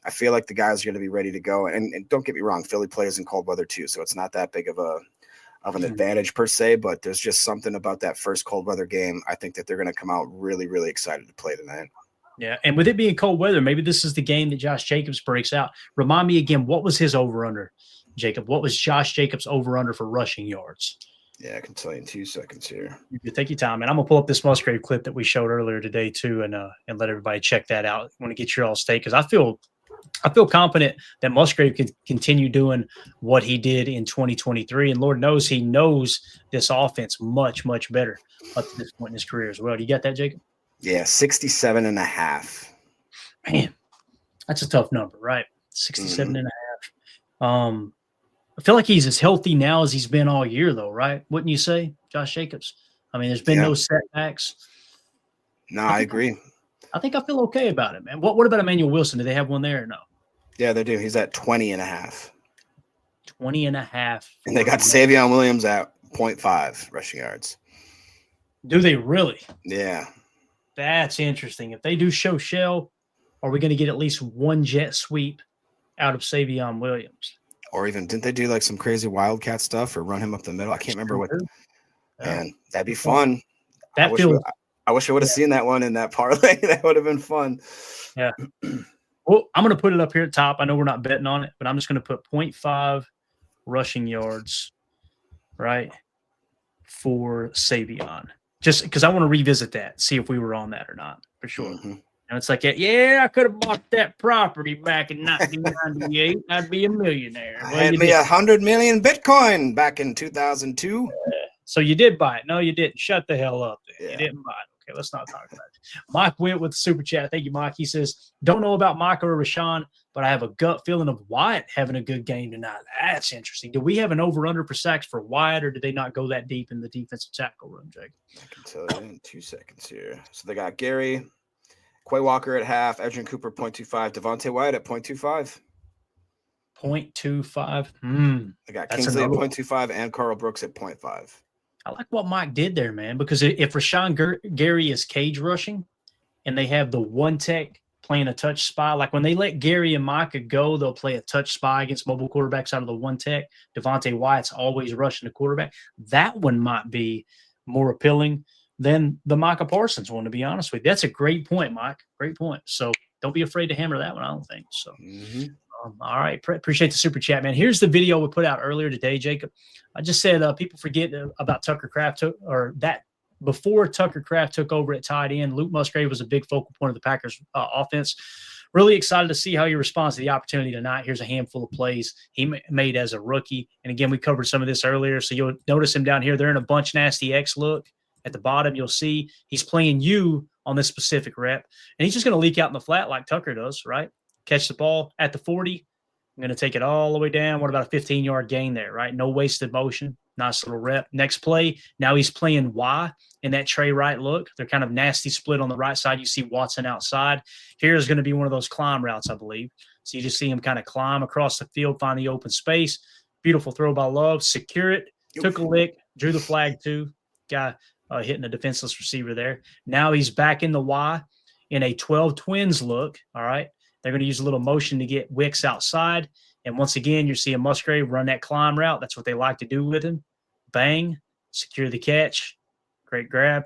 I feel like the guys are going to be ready to go. And don't get me wrong, Philly plays in cold weather too, so it's not that big of an advantage per se, but there's just something about that first cold weather game. I think that they're going to come out really, really excited to play tonight. Yeah, and with it being cold weather, maybe this is the game that Josh Jacobs breaks out. Remind me again, what was his over-under, Jacob? What was Josh Jacobs' over-under for rushing yards? Yeah, I can tell you in 2 seconds here. You take your time, and I'm gonna pull up this Musgrave clip that we showed earlier today too, and let everybody check that out. I want to get your all state because I feel confident that Musgrave can continue doing what he did in 2023, and Lord knows he knows this offense much, much better up to this point in his career as well. Do you got that, Jacob? Yeah, 67.5. Man, that's a tough number, right? 67.5. I feel like he's as healthy now as he's been all year, though, right? Wouldn't you say, Josh Jacobs? I mean, there's been no setbacks. No, I agree. I think I feel okay about it, man. What about Emmanuel Wilson? Do they have one there or no? Yeah, they do. He's at 20.5. 20.5. And they got Savion Williams at 0.5 rushing yards. Do they really? Yeah. That's interesting. If they do show shell, are we going to get at least one jet sweep out of Savion Williams? Or even, didn't they do like some crazy Wildcat stuff or run him up the middle? I can't remember what. Man, that'd be fun. I wish I would have seen that one in that parlay. That would have been fun. Yeah. Well, I'm going to put it up here at top. I know we're not betting on it, but I'm just going to put 0.5 rushing yards, right, for Savion. Just because I want to revisit that, see if we were on that or not, for sure. Mm-hmm. And it's like, yeah, I could have bought that property back in 1998. I'd be a millionaire. Well, I had me 100 million Bitcoin back in 2002. So you did buy it. No, you didn't. Shut the hell up. Yeah. You didn't buy it. Okay, let's not talk about it. Mike went with the super chat. Thank you, Mike. He says, don't know about Micah or Rashawn, but I have a gut feeling of Wyatt having a good game tonight. That's interesting. Do we have an over-under for sacks for Wyatt, or did they not go that deep in the defensive tackle room, Jake? I can tell you in 2 seconds here. So they got Gary, Quay Walker at half, Edgerrin Cooper 0.25, Devontae Wyatt at 0.25. 0.25. They got Kingsley at 0.25 and Carl Brooks at 0.5. I like what Mike did there, man, because if Rashawn Gary is cage rushing and they have the one tech playing a touch spy, like when they let Gary and Micah go, they'll play a touch spy against mobile quarterbacks out of the one tech. Devontae Wyatt's always rushing the quarterback. That one might be more appealing than the Micah Parsons one, to be honest with you. That's a great point, Mike. Great point. So don't be afraid to hammer that one, I don't think. So, all right. Appreciate the super chat, man. Here's the video we put out earlier today, Jacob. I just said people forget about Tucker Kraft, before Tucker Kraft took over at tight end, Luke Musgrave was a big focal point of the Packers offense. Really excited to see how he responds to the opportunity tonight. Here's a handful of plays he made as a rookie. And again, we covered some of this earlier. So you'll notice him down here. They're in a bunch nasty X look. At the bottom, you'll see he's playing you on this specific rep. And he's just going to leak out in the flat like Tucker does, right? Catch the ball at the 40. I'm going to take it all the way down. What about a 15-yard gain there, right? No wasted motion. Nice little rep. Next play, now he's playing Y in that Trey right look. They're kind of nasty split on the right side. You see Watson outside. Here's going to be one of those climb routes, I believe. So you just see him kind of climb across the field, find the open space. Beautiful throw by Love. Secure it. Took a lick. Drew the flag too. Guy hitting a defenseless receiver there. Now he's back in the Y in a 12 twins look. All right. They're going to use a little motion to get Wicks outside. And once again, you're seeing Musgrave run that climb route. That's what they like to do with him. Bang. Secure the catch. Great grab.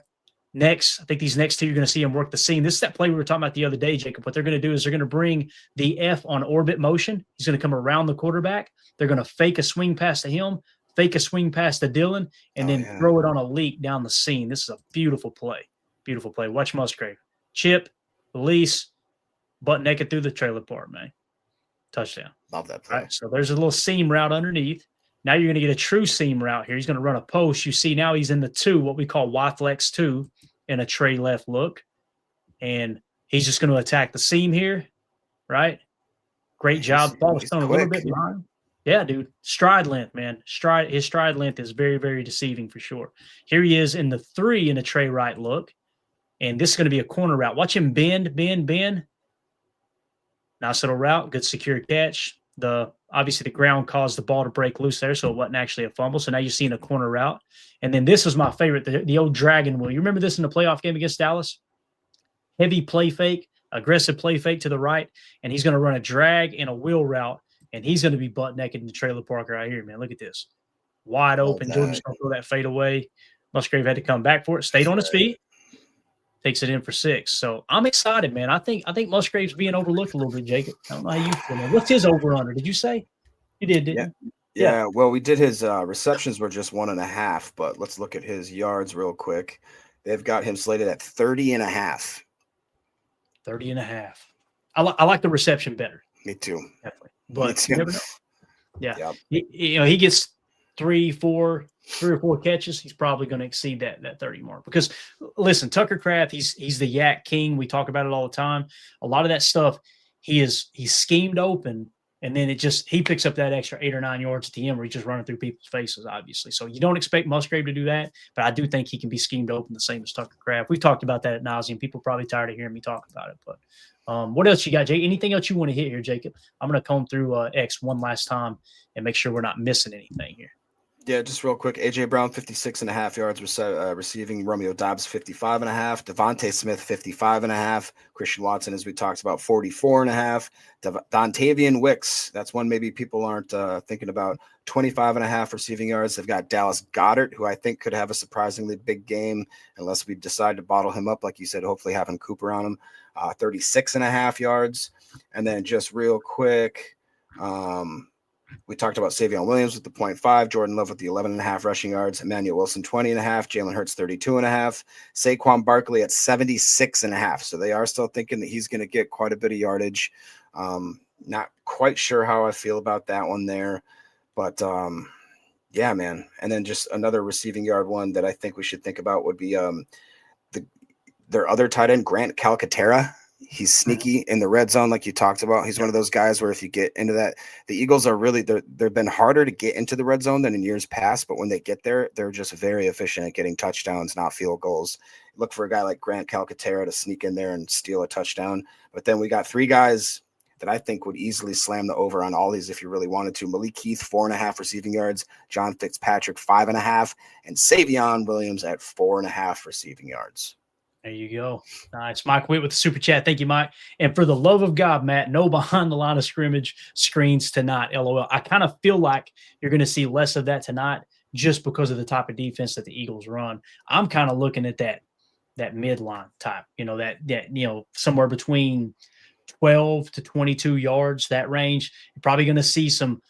Next, I think these next two, you're going to see him work the seam. This is that play we were talking about the other day, Jacob. What they're going to do is they're going to bring the F on orbit motion. He's going to come around the quarterback. They're going to fake a swing pass to him, fake a swing pass to Dylan, and then throw it on a leak down the seam. This is a beautiful play. Beautiful play. Watch Musgrave. Chip, release, butt naked through the trailer park, man. Touchdown. Love that play. All right, so there's a little seam route underneath. Now you're going to get a true seam route here. He's going to run a post. You see now he's in the 2, what we call Y-flex 2, in a Trey left look. And he's just going to attack the seam here, right? Great job. Ball was thrown a little bit behind. Yeah, dude. Stride length, man. His stride length is very, very deceiving for sure. Here he is in the 3 in a Trey right look. And this is going to be a corner route. Watch him bend. Nice little route. Good secure catch. Obviously the ground caused the ball to break loose there, so it wasn't actually a fumble. So now you're seeing a corner route. And then this was my favorite, the old dragon wheel. You remember this in the playoff game against Dallas? Heavy play fake, aggressive play fake to the right, and he's going to run a drag and a wheel route, and he's going to be butt naked in the trailer park right here, man. Look at this. Wide open. Jordan's going to throw that fade away. Musgrave had to come back for it. Stayed on his feet. Takes it in for 6. So I'm excited, man. I think Musgrave's being overlooked a little bit, Jacob. I don't know how you feel, man. What's his over-under? Did you say? You did, didn't you? Yeah. Well, we did his receptions were just 1.5, but let's look at his yards real quick. They've got him slated at 30.5. 30.5. I like the reception better. Me too. Definitely. But you never know. Yeah. Yep. He gets 3 or 4 catches, he's probably going to exceed that 30 mark. Because listen, Tucker Kraft, he's the yak king. We talk about it all the time. A lot of that stuff, he's schemed open And then he picks up that extra 8 or 9 yards at the end where he's just running through people's faces, obviously. So you don't expect Musgrave to do that, but I do think he can be schemed open the same as Tucker Kraft. We've talked about that ad nauseum. People are probably tired of hearing me talk about it. But what else you got, Jake? Anything else you want to hit here, Jacob? I'm going to comb through X one last time and make sure we're not missing anything here. Yeah, just real quick. A.J. Brown, 56.5 yards receiving. Romeo Doubs, 55.5. Devontae Smith, 55.5. Christian Watson, as we talked about, 44.5. Dontavian Wicks, that's one maybe people aren't thinking about, 25.5 receiving yards. They've got Dallas Goedert, who I think could have a surprisingly big game unless we decide to bottle him up, like you said, hopefully having Cooper on him, 36.5 yards. And then just real quick, we talked about Savion Williams with the 0.5, Jordan Love with the 11.5 rushing yards, Emmanuel Wilson 20.5, Jalen Hurts 32.5, Saquon Barkley at 76.5. So they are still thinking that he's going to get quite a bit of yardage. Not quite sure how I feel about that one there, but yeah, man. And then just another receiving yard one that I think we should think about would be their other tight end, Grant Calcaterra. He's sneaky in the red zone, like you talked about. He's one of those guys where if you get into that, the Eagles are really, they've been harder to get into the red zone than in years past, but when they get there, they're just very efficient at getting touchdowns, not field goals. Look for a guy like Grant Calcaterra to sneak in there and steal a touchdown. But then we got 3 guys that I think would easily slam the over on all these if you really wanted to. Malik Heath, 4.5 receiving yards, John Fitzpatrick, 5.5, and Savion Williams at 4.5 receiving yards. There you go. Nice. Mike Witt with the super chat. Thank you, Mike. And for the love of God, Matt, no behind the line of scrimmage screens tonight, LOL. I kind of feel like you're going to see less of that tonight just because of the type of defense that the Eagles run. I'm kind of looking at that midline type, that somewhere between 12 to 22 yards, that range. You're probably going to see some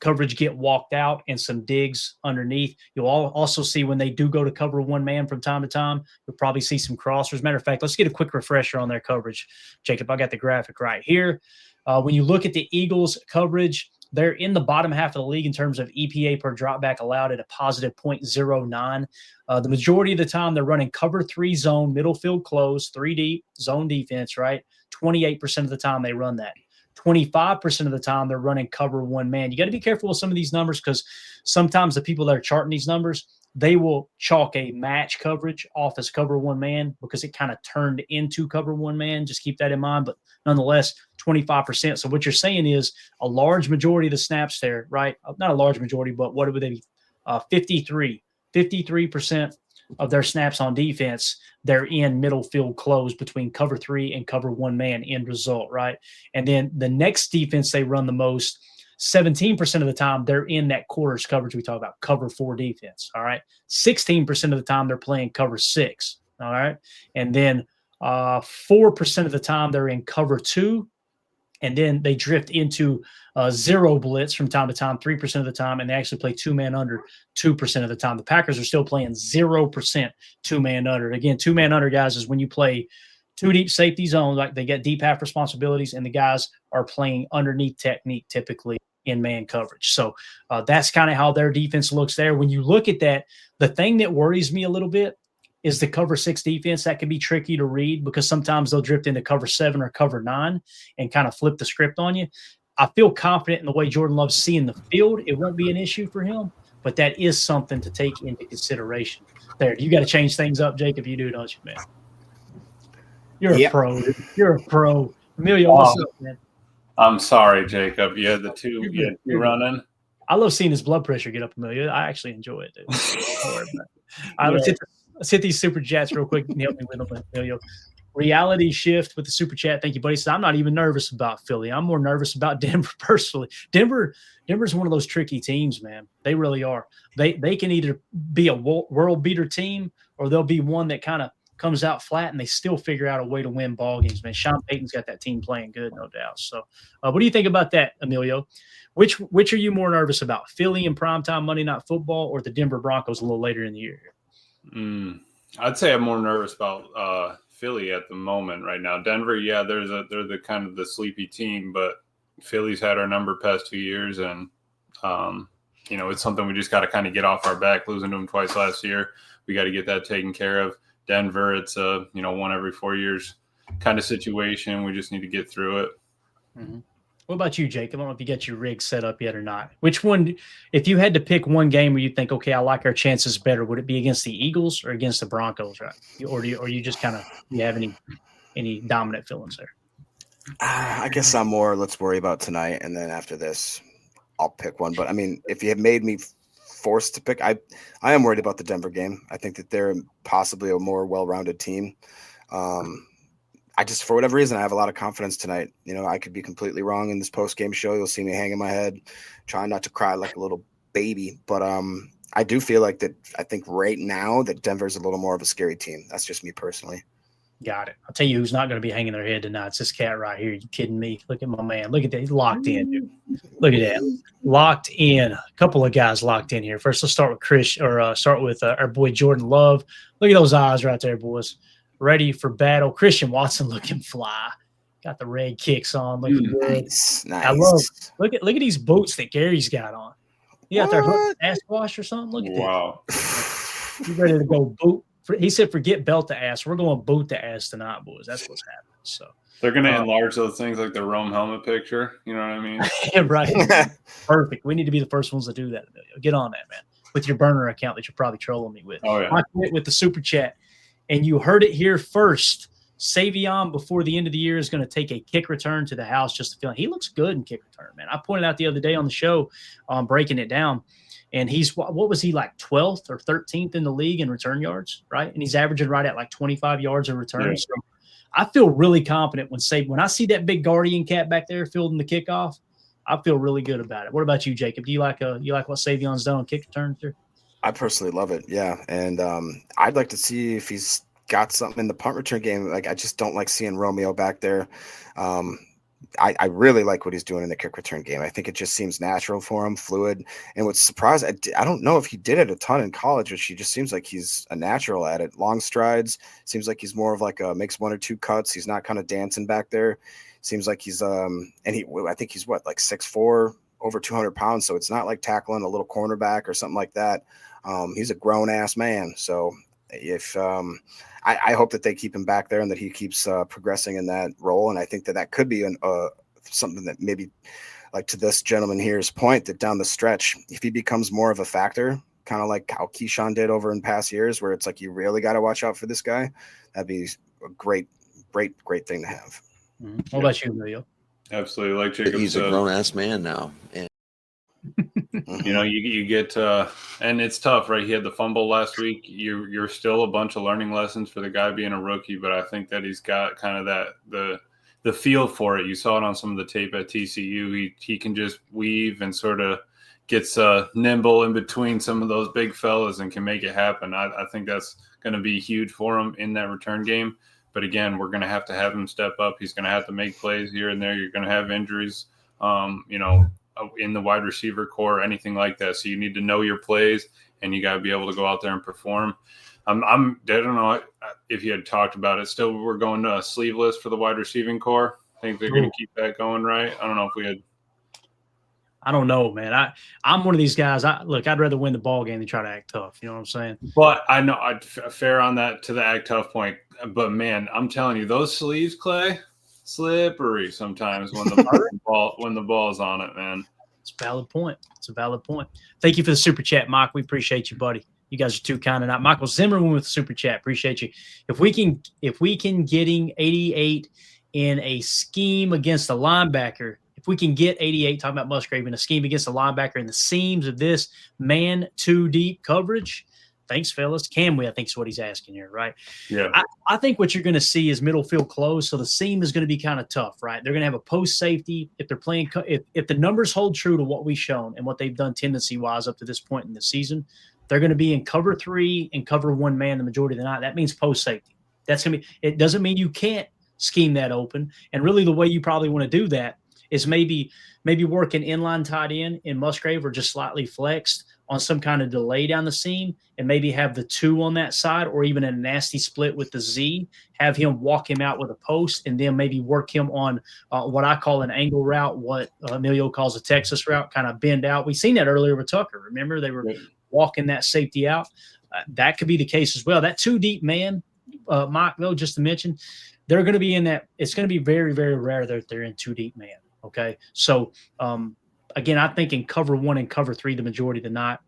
coverage get walked out and some digs underneath. You'll also see when they do go to cover one man from time to time, you'll probably see some crossers. Matter of fact, let's get a quick refresher on their coverage. Jacob, I got the graphic right here. When you look at the Eagles coverage, they're in the bottom half of the league in terms of EPA per dropback allowed at a positive 0.09. The majority of the time they're running cover 3 zone, middle field close, 3 deep zone defense, right? 28% of the time they run that. 25% of the time they're running cover 1 man. You got to be careful with some of these numbers because sometimes the people that are charting these numbers, they will chalk a match coverage off as cover 1 man because it kind of turned into cover 1 man. Just keep that in mind. But nonetheless, 25%. So what you're saying is a large majority of the snaps there, right? Not a large majority, but what would they be? 53% of their snaps on defense, they're in middle field close between cover 3 and cover 1 man, end result, right? And then the next defense they run the most, 17% of the time, they're in that quarters coverage we talk about, cover 4 defense, all right? 16% of the time, they're playing cover 6, all right? And then 4% of the time, they're in cover 2, and then they drift into zero blitz from time to time, 3% of the time, and they actually play 2-man under 2% of the time. The Packers are still playing 0% 2-man under. Again, 2-man under, guys, is when you play 2 deep safety zones, like they get deep half responsibilities, and the guys are playing underneath technique typically in man coverage. So that's kind of how their defense looks there. When you look at that, the thing that worries me a little bit is the cover 6 defense. That can be tricky to read because sometimes they'll drift into cover 7 or cover 9 and kind of flip the script on you. I feel confident in the way Jordan Love's seeing the field. It won't be an issue for him, but that is something to take into consideration there. You got to change things up, Jacob. You do, don't you, man? You're a pro. You're a pro. Emilio, what's up, man? I'm sorry, Jacob. You had the two running. I love seeing his blood pressure get up, Emilio. I actually enjoy it, dude. Don't worry about it. All right, let's hit these super chats real quick. Help me with them, Emilio. Reality shift with the super chat. Thank you, buddy. So I'm not even nervous about Philly. I'm more nervous about Denver personally. Denver's one of those tricky teams, man. They really are. They can either be a world beater team or they'll be one that kind of comes out flat and they still figure out a way to win ball games, man. Sean Payton's got that team playing good, no doubt. So what do you think about that, Emilio? Which are you more nervous about, Philly in primetime Monday Night Football or the Denver Broncos a little later in the year? I'd say I'm more nervous about Philly at the moment right now. Denver, yeah, they're the kind of the sleepy team, but Philly's had our number past 2 years, and it's something we just got to kind of get off our back. Losing to them twice last year, we got to get that taken care of. Denver, it's a one every 4 years kind of situation. We just need to get through it. Mm-hmm. What about you, Jake? I don't know if you got your rig set up yet or not. Which one, if you had to pick one game where you think, okay, I like our chances better, would it be against the Eagles or against the Broncos, right? Or you just kind of you have any dominant feelings there? I guess I'm more let's worry about tonight, and then after this, I'll pick one. But I mean, if you had made me forced to pick, I am worried about the Denver game. I think that they're possibly a more well-rounded team. I just, for whatever reason, I have a lot of confidence tonight. You know, I could be completely wrong in this post-game show. You'll see me hanging my head, trying not to cry like a little baby. But I do feel like that. I think right now that Denver's a little more of a scary team. That's just me personally. Got it. I'll tell you who's not going to be hanging their head tonight. It's this cat right here. You kidding me? Look at my man. Look at that. He's locked in, dude. Look at that. Locked in. A couple of guys locked in here. First, let's start with Chris, or start with our boy Jordan Love. Look at those eyes right there, boys. Ready for battle. Christian Watson looking fly. Got the red kicks on. Looking good. Nice. I love. Look at these boots that Gary's got on. You got their hook ass wash or something. Look at Wow. this. You ready to go boot? He said, "Forget belt to ass. We're going boot to ass tonight, boys. That's what's happening." So they're going to enlarge those things like the Rome helmet picture. You know what I mean? Yeah, right. Perfect. We need to be the first ones to do that. Get on that, man. With your burner account that you're probably trolling me with. Oh yeah. Mike Witt with the super chat, and you heard it here first. Savion before the end of the year is going to take a kick return to the house. Just a feeling he looks good in kick return, man. I pointed out the other day on the show, breaking it down. And he's, what was he, like 12th or 13th in the league in return yards, right? And he's averaging right at like 25 yards a return. Yeah. So I feel really confident when I see that big guardian cat back there fielding the kickoff, I feel really good about it. What about you, Jacob? Do you like what Savion's done on kick returns here? I personally love it, yeah. And I'd like to see if he's got something in the punt return game. Like, I just don't like seeing Romeo back there. I really like what he's doing in the kick return game. I think it just seems natural for him, fluid. And what's surprising, I don't know if he did it a ton in college, but he just seems like he's a natural at it. Long strides, seems like he's more of like makes one or two cuts. He's not kind of dancing back there. Seems like he's I think he's like 6'4", over 200 pounds. So it's not like tackling a little cornerback or something like that. He's a grown ass man. So if I hope that they keep him back there and that he keeps progressing in that role. And I think that could be something that maybe, like to this gentleman here's point, that down the stretch, if he becomes more of a factor, kind of like how Keyshawn did over in past years, where it's like you really got to watch out for this guy, that'd be a great thing to have. Mm-hmm. What about you, Emilio? Absolutely. Like Jacob He's said, a grown-ass man now. And you know, you get and it's tough, right? He had the fumble last week. You're still a bunch of learning lessons for the guy being a rookie, but I think that he's got kind of that the feel for it. You saw it on some of the tape at TCU. He can just weave and sort of gets nimble in between some of those big fellas and can make it happen. I think that's going to be huge for him in that return game. But again, we're going to have him step up. He's going to have to make plays here and there. You're going to have injuries, in the wide receiver core, anything like that. So you need to know your plays, and you got to be able to go out there and perform. I don't know if you had talked about it. Still, we're going to sleeveless for the wide receiving core. I think they're going to keep that going, right? I don't know if we had. I don't know, man. I'm one of these guys. I'd rather win the ball game than try to act tough. You know what I'm saying? But I know I'd fair on that to the act tough point. But man, I'm telling you, those sleeves, Clay, slippery sometimes when the ball's on it, man. It's a valid point. Thank you for the super chat, Mike. We appreciate you, buddy. You guys are too kind tonight. Michael Zimmerman with the super chat. Appreciate you. If we can getting 88 in a scheme against a linebacker, if we can get 88, talking about Musgrave, in a scheme against a linebacker in the seams of this man too deep coverage, thanks, fellas. Can we? I think is what he's asking here, right? Yeah. I think what you're going to see is middle field close, so the seam is going to be kind of tough, right? They're going to have a post safety if they're playing. If the numbers hold true to what we've shown and what they've done tendency-wise up to this point in the season, they're going to be in cover 3 and cover 1 man the majority of the night. That means post safety. That's going to be. It doesn't mean you can't scheme that open. And really, the way you probably want to do that is maybe work an inline tight end in Musgrave or just slightly flexed on some kind of delay down the seam, and maybe have the 2 on that side, or even a nasty split with the Z, have him walk him out with a post, and then maybe work him on what I call an angle route, what Emilio calls a Texas route, kind of bend out. We've seen that earlier with Tucker. Remember, they were walking that safety out. That could be the case as well. That 2 deep man, Mike, though, just to mention, they're going to be in that. It's going to be very, very rare that they're in 2 deep man. Okay. So, again, I think in cover 1 and cover 3, the majority of the night,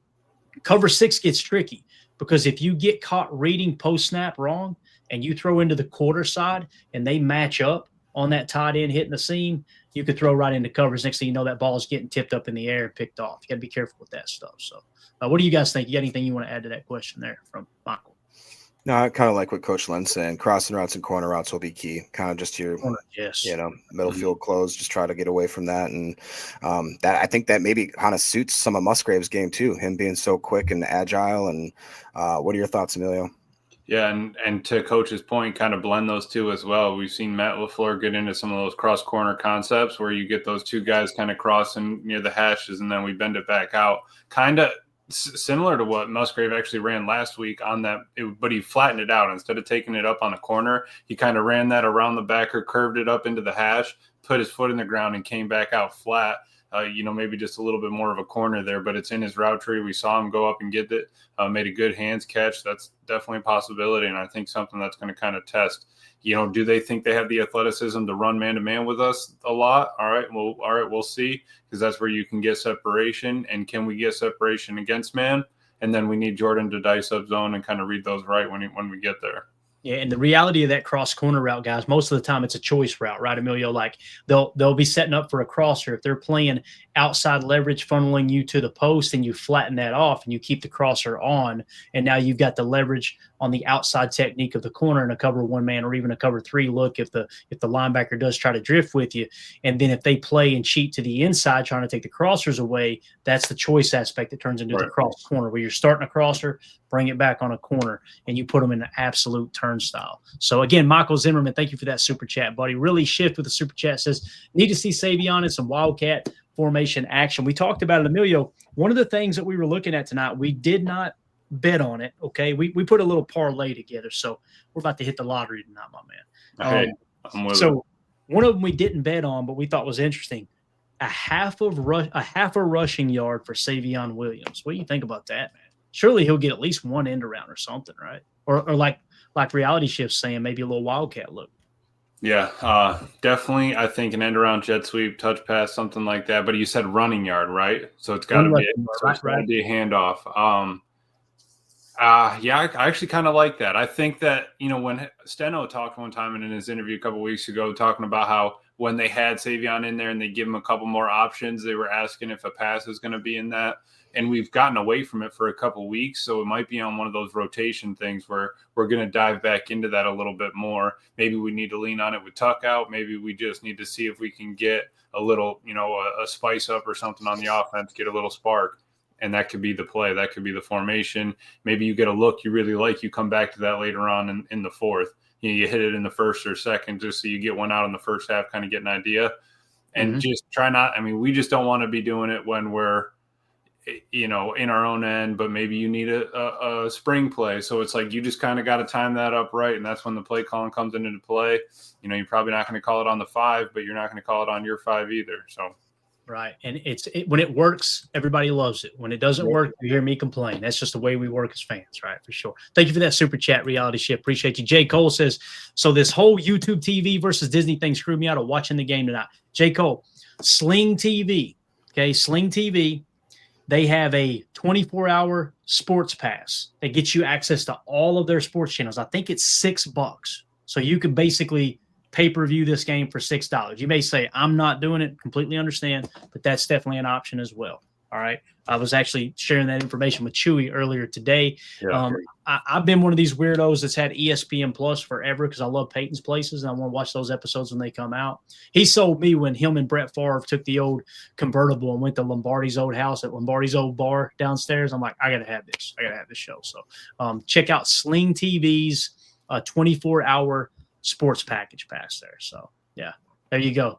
cover 6 gets tricky because if you get caught reading post snap wrong and you throw into the quarter side and they match up on that tight end hitting the seam, you could throw right into covers. Next thing you know, that ball is getting tipped up in the air and picked off. You got to be careful with that stuff. So, what do you guys think? You got anything you want to add to that question there from Michael? No, I kind of like what Coach Lynn's saying. Crossing routes and corner routes will be key. Kind of just your, yes, middle field close. Just try to get away from that, and that I think that maybe kind of suits some of Musgrave's game too. Him being so quick and agile. And what are your thoughts, Emilio? Yeah, and to Coach's point, kind of blend those two as well. We've seen Matt LaFleur get into some of those cross corner concepts where you get those two guys kind of crossing near the hashes, and then we bend it back out. Kind of similar to what Musgrave actually ran last week on that, but he flattened it out. Instead of taking it up on a corner, he kind of ran that around the backer, curved it up into the hash, put his foot in the ground, and came back out flat. Maybe just a little bit more of a corner there, but it's in his route tree. We saw him go up and get it, made a good hands catch. That's definitely a possibility, and I think something that's going to kind of test. Do they think they have the athleticism to run man-to-man with us a lot? All right, we'll see, because that's where you can get separation. And can we get separation against man? And then we need Jordan to dice up zone and kind of read those right when we get there. Yeah, and the reality of that cross corner route, guys, most of the time it's a choice route, right, Emilio? Like they'll be setting up for a crosser. If they're playing outside leverage, funneling you to the post, and you flatten that off and you keep the crosser on, and now you've got the leverage on the outside technique of the corner in a cover 1 man or even a cover 3 look if the linebacker does try to drift with you. And then if they play and cheat to the inside trying to take the crossers away, that's the choice aspect that turns into the cross corner where you're starting a crosser, bring it back on a corner, and you put them in an absolute turnstile. So again, Michael Zimmerman, thank you for that super chat, buddy. Really Shift with the super chat says, need to see Savion in some Wildcat formation action. We talked about it, Emilio. One of the things that we were looking at tonight, we did not bet on it. Okay. We put a little parlay together. So we're about to hit the lottery tonight, my man. I'm with so it. One of them we didn't bet on, but we thought was interesting. A half a rushing yard for Savion Williams. What do you think about that, man? Surely he'll get at least one end around or something, right? Or like Reality Shift's saying, maybe a little Wildcat look. Yeah, definitely. I think an end around jet sweep, touch pass, something like that. But you said running yard, right? So it's got to be a handoff. Yeah, I actually kind of like that. I think that, when Steno talked one time in his interview a couple of weeks ago, talking about how when they had Savion in there and they give him a couple more options, they were asking if a pass is going to be in that. And we've gotten away from it for a couple of weeks. So it might be on one of those rotation things where we're going to dive back into that a little bit more. Maybe we need to lean on it with tuck out. Maybe we just need to see if we can get a little, a spice up or something on the offense, get a little spark. And that could be the play. That could be the formation. Maybe you get a look you really like. You come back to that later on in the fourth. You hit it in the first or second just so you get one out in the first half, kind of get an idea. And just try not – we just don't want to be doing it when we're, in our own end, but maybe you need a spring play. So it's like you just kind of got to time that up right, and that's when the play calling comes into play. You're probably not going to call it on the 5, but you're not going to call it on your 5 either. So right, and when it works, everybody loves it. When it doesn't work, you hear me complain. That's just the way we work as fans, right? For sure. Thank you for that super chat, Reality Shift. Appreciate you. J. Cole says, so this whole YouTube TV versus Disney thing screwed me out of watching the game tonight. J. Cole, Sling TV, okay, Sling TV. They have a 24-hour sports pass that gets you access to all of their sports channels. I think it's $6. So you can basically pay-per-view this game for $6. You may say, I'm not doing it. Completely understand, but that's definitely an option as well. All right. I was actually sharing that information with Chewy earlier today. Yeah, I've been one of these weirdos that's had ESPN Plus forever because I love Peyton's Places and I want to watch those episodes when they come out. He sold me when him and Brett Favre took the old convertible and went to Lombardi's old house at Lombardi's old bar downstairs. I'm like, I got to have this. I got to have this show. So check out Sling TV's 24-hour sports package pass there. So, yeah, there you go.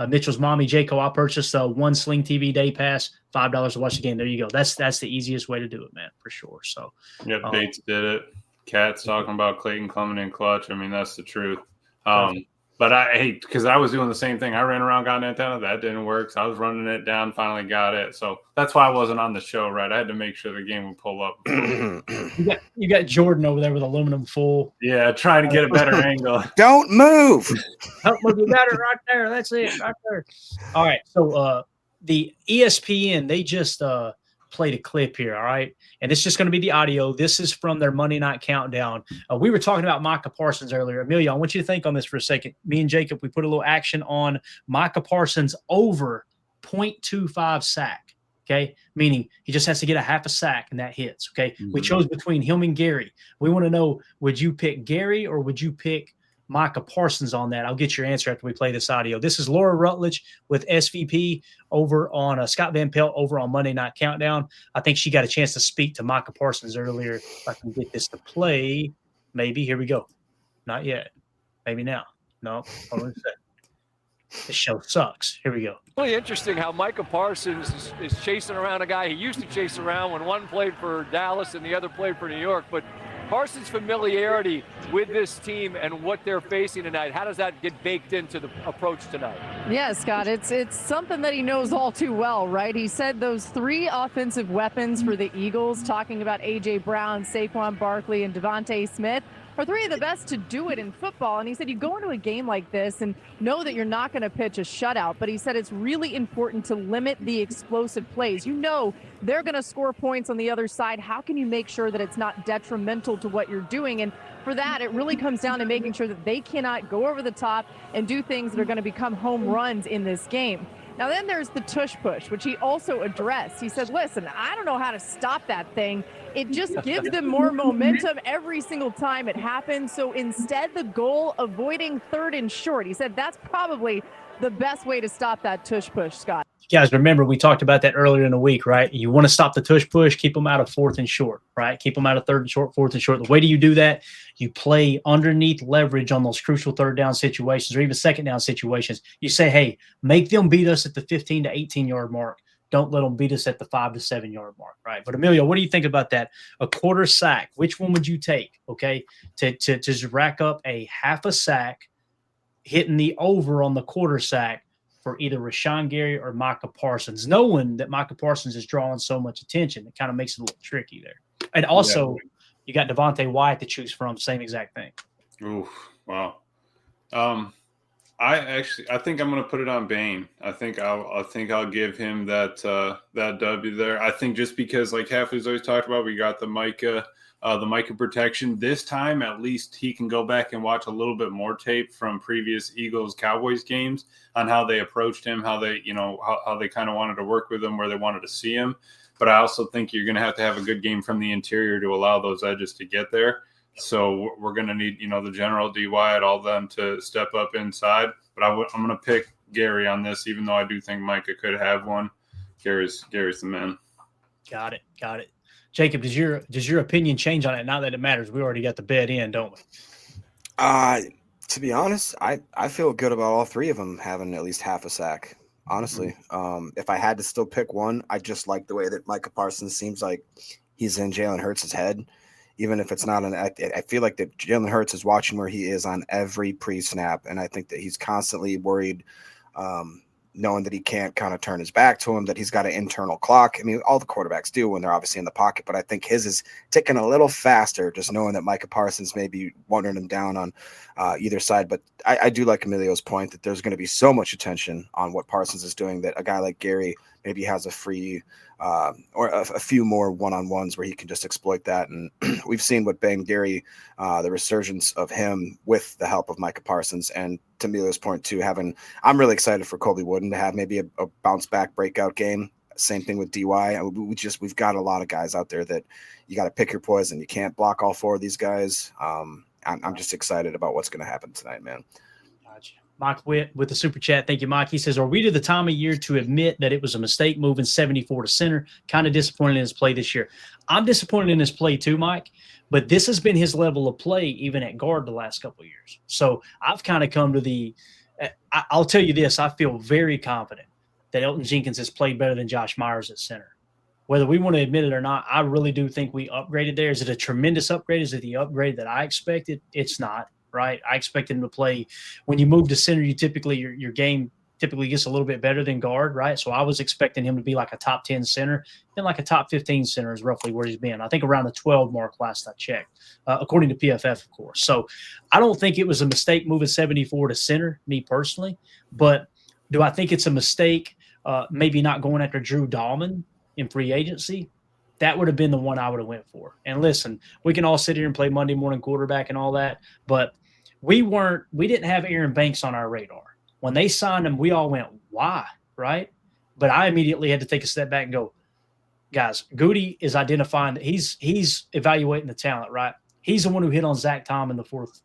Mitchell's mommy, Jaco, I purchased one Sling TV day pass, $5 to watch the game. There you go. That's the easiest way to do it, man, for sure. So, Bates did it. Cat's talking about Clayton coming in clutch. That's the truth. But I hate because I was doing the same thing. I ran around, got an antenna. That didn't work. So I was running it down, finally got it. So that's why I wasn't on the show, right? I had to make sure the game would pull up. You got Jordan over there with aluminum foil. Yeah, trying to get a better angle. Don't move. You got it right there. That's it, right there. All right. So the ESPN, they just played a clip here. All right. And it's just going to be the audio. This is from their Monday Night Countdown. We were talking about Micah Parsons earlier. Amelia, I want you to think on this for a second. Me and Jacob, we put a little action on Micah Parsons over 0.25 sack. Okay. Meaning he just has to get a half a sack and that hits. Okay. Mm-hmm. We chose between him and Gary. We want to know, would you pick Gary or would you pick Micah Parsons on that? I'll get your answer after we play this audio. This is Laura Rutledge with SVP over on Scott Van Pelt over on Monday Night Countdown. I think she got a chance to speak to Micah Parsons earlier. If I can get this to play, maybe. Here we go. Not yet. Maybe now. No. Hold on a second. This show sucks. Here we go. Really interesting how Micah Parsons is chasing around a guy he used to chase around when one played for Dallas and the other played for New York. But Parsons' familiarity with this team and what they're facing tonight, how does that get baked into the approach tonight? Yeah, Scott, it's something that he knows all too well, right? He said those three offensive weapons for the Eagles, talking about A.J. Brown, Saquon Barkley, and Devontae Smith, are three of the best to do it in football. And he said you go into a game like this and know that you're not going to pitch a shutout, but he said it's really important to limit the explosive plays. You know they're going to score points on the other side. How can you make sure that it's not detrimental to what you're doing? And for that, it really comes down to making sure that they cannot go over the top and do things that are going to become home runs in this game. Now, then there's the tush push, which he also addressed. He said, listen, I don't know how to stop that thing. It just gives them more momentum every single time it happens. So instead, the goal, avoiding third and short. He said that's probably the best way to stop that tush push, Scott. You guys remember we talked about that earlier in the week, right? You want to stop the tush push, keep them out of fourth and short, right? Keep them out of third and short, fourth and short. The way do you do that? You play underneath leverage on those crucial third down situations or even second down situations. You say, hey, make them beat us at the 15 to 18-yard mark. Don't let them beat us at the 5 to 7 yard mark, right? But Emilio, what do you think about that? A quarter sack, which one would you take, okay, to just rack up a half a sack, hitting the over on the quarter sack for either Rashawn Gary or Micah Parsons, knowing that Micah Parsons is drawing so much attention? It kind of makes it a little tricky there. And also, you got Devontae Wyatt to choose from, same exact thing. Ooh, wow. I think I'm going to put it on Bain. I think I'll give him that W there. I think just because, like Halfley's always talked about, we got the Micah protection. This time, at least he can go back and watch a little bit more tape from previous Eagles-Cowboys games on how they approached him, how they, how they kind of wanted to work with him, where they wanted to see him. But I also think you're going to have a good game from the interior to allow those edges to get there. So we're going to need, the general D. Wyatt, all of them to step up inside. But I'm going to pick Gary on this, even though I do think Micah could have one. Gary's the man. Got it. Jacob, does your opinion change on it? Not that it matters. We already got the bet in, don't we? To be honest, I feel good about all three of them having at least half a sack. Honestly, if I had to still pick one, I just like the way that Micah Parsons seems like he's in Jalen Hurts' head. Even if it's not I feel like that Jalen Hurts is watching where he is on every pre-snap, and I think that he's constantly worried, knowing that he can't kind of turn his back to him, that he's got an internal clock. I mean, all the quarterbacks do when they're obviously in the pocket, but I think his is ticking a little faster, just knowing that Micah Parsons may be watering him down on either side. But I do like Emilio's point that there's going to be so much attention on what Parsons is doing that a guy like Gary maybe has a free or a few more one-on-ones where he can just exploit that. And we've seen what Ben Gary, the resurgence of him with the help of Micah Parsons. And to Emilio's point too, I'm really excited for Colby Wooden to have maybe a bounce back breakout game. Same thing with DY. We've got a lot of guys out there that you got to pick your poison. You can't block all four of these guys. I'm just excited about what's going to happen tonight, man. Gotcha. Mike Witt with the super chat. Thank you, Mike. He says, are we to the time of year to admit that it was a mistake moving 74 to center? Kind of disappointed in his play this year. I'm disappointed in his play too, Mike, but this has been his level of play even at guard the last couple of years. So I've kind of come to I'll tell you this, I feel very confident that Elton Jenkins has played better than Josh Myers at center. Whether we want to admit it or not, I really do think we upgraded there. Is it a tremendous upgrade? Is it the upgrade that I expected? It's not. right? I expected him to play. When you move to center, you typically your game typically gets a little bit better than guard, right? So I was expecting him to be like a top 10 center, and like a top 15 center is roughly where he's been. I think around the 12 mark last I checked, according to PFF, of course. So I don't think it was a mistake moving 74 to center, me personally. But do I think it's a mistake maybe not going after Drew Dahlman in free agency? That would have been the one I would have went for. And listen, we can all sit here and play Monday morning quarterback and all that, but we didn't have Aaron Banks on our radar. When they signed him, we all went, why? Right? But I immediately had to take a step back and go, guys, Goody is identifying that he's evaluating the talent, right? He's the one who hit on Zach Tom in the fourth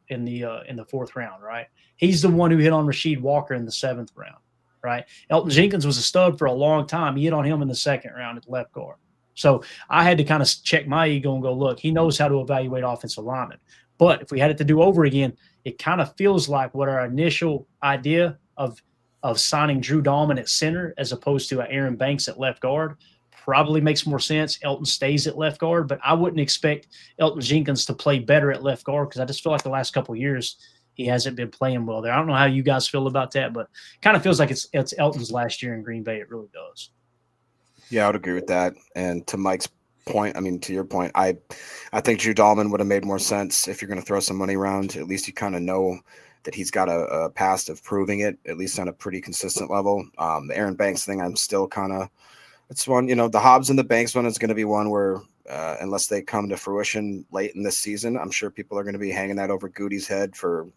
round, right? He's the one who hit on Rasheed Walker in the 7th round, right? Elton Jenkins was a stud for a long time. He hit on him in the 2nd round at left guard. So I had to kind of check my ego and go, look, he knows how to evaluate offensive linemen. But if we had it to do over again, it kind of feels like what our initial idea of signing Drew Dahlman at center as opposed to Aaron Banks at left guard probably makes more sense. Elton stays at left guard, but I wouldn't expect Elton Jenkins to play better at left guard because I just feel like the last couple of years he hasn't been playing well there. I don't know how you guys feel about that, but it kind of feels like it's Elton's last year in Green Bay. It really does. Yeah, I would agree with that. And to Mike's point, I mean, to your point, I think Drew Dahlman would have made more sense if you're going to throw some money around. At least you kind of know that he's got a past of proving it, at least on a pretty consistent level. The Aaron Banks thing, I'm still kind of – it's one, the Hobbs and the Banks one is going to be one where unless they come to fruition late in this season, I'm sure people are going to be hanging that over Goody's head for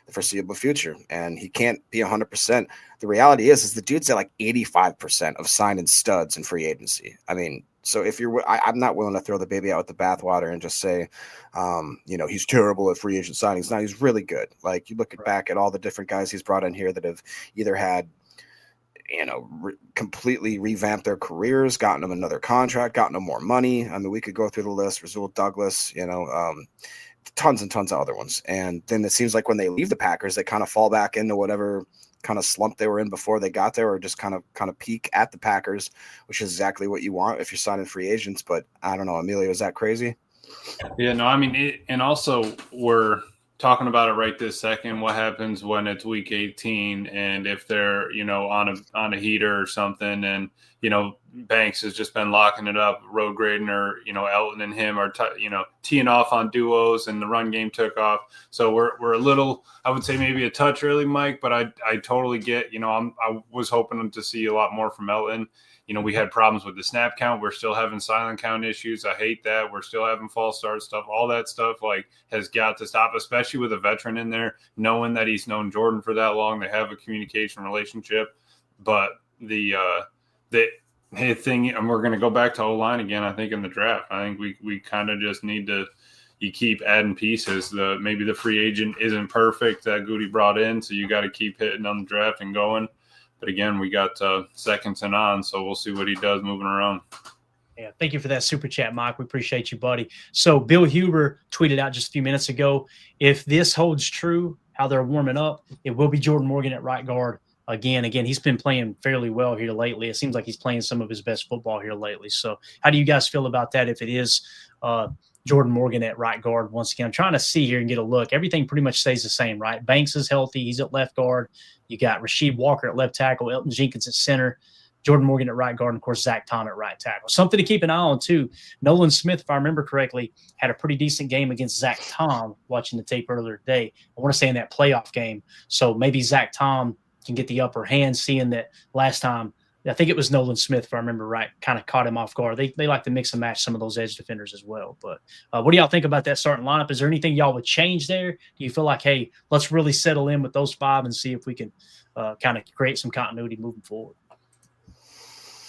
the foreseeable future. And he can't be 100%. The reality is the dude's at like 85% of signing studs in free agency. I mean, so if you're, I'm not willing to throw the baby out with the bathwater and just say, he's terrible at free agent signings. Now he's really good. Like you look back at all the different guys he's brought in here that have either had, completely revamped their careers, gotten them another contract, gotten them more money. I mean, we could go through the list. Rasul Douglas, tons and tons of other ones. And then it seems like when they leave the Packers, they kind of fall back into whatever kind of slump they were in before they got there, or just kind of peak at the Packers, which is exactly what you want if you're signing free agents. But I don't know, Emilio, is that crazy? Yeah, no, I mean, and also we're talking about it right this second. What happens when it's week 18 and if they're, on a heater or something, and, Banks has just been locking it up, road grading, or, Elton and him are, teeing off on duos and the run game took off. So we're a little, I would say maybe a touch early, Mike, but I totally get, I was hoping to see a lot more from Elton. We had problems with the snap count. We're still having silent count issues. I hate that. We're still having false start stuff. All that stuff has got to stop, especially with a veteran in there, knowing that he's known Jordan for that long. They have a communication relationship. But the thing, and we're going to go back to O-line again, I think, in the draft. I think we kind of just need to you keep adding pieces. Maybe the free agent isn't perfect that Goody brought in, so you got to keep hitting on the draft and going. But again, we got seconds and on, so we'll see what he does moving around. Yeah, thank you for that super chat, Mike. We appreciate you, buddy. So Bill Huber tweeted out just a few minutes ago, if this holds true, how they're warming up, it will be Jordan Morgan at right guard again. He's been playing fairly well here lately. It seems like he's playing some of his best football here lately. So how do you guys feel about that if it is Jordan Morgan at right guard? Once again, I'm trying to see here and get a look. Everything pretty much stays the same, right? Banks is healthy. He's at left guard. You got Rasheed Walker at left tackle, Elton Jenkins at center, Jordan Morgan at right guard, and, of course, Zach Tom at right tackle. Something to keep an eye on, too. Nolan Smith, if I remember correctly, had a pretty decent game against Zach Tom watching the tape earlier today. I want to say in that playoff game. So maybe Zach Tom can get the upper hand, seeing that last time, I think it was Nolan Smith, if I remember right, kind of caught him off guard. They like to mix and match some of those edge defenders as well. But what do y'all think about that starting lineup? Is there anything y'all would change there? Do you feel like, hey, let's really settle in with those five and see if we can kind of create some continuity moving forward?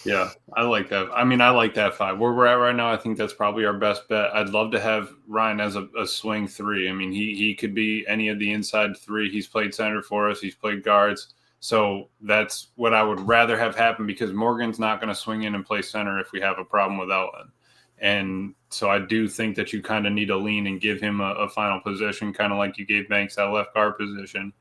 Yeah, I like that. I mean, I like that five. Where we're at right now, I think that's probably our best bet. I'd love to have Ryan as a swing three. I mean, he could be any of the inside three. He's played center for us. He's played guards. So that's what I would rather have happen, because Morgan's not going to swing in and play center if we have a problem with Elton. And so I do think that you kind of need to lean and give him a final position, kind of like you gave Banks that left guard position.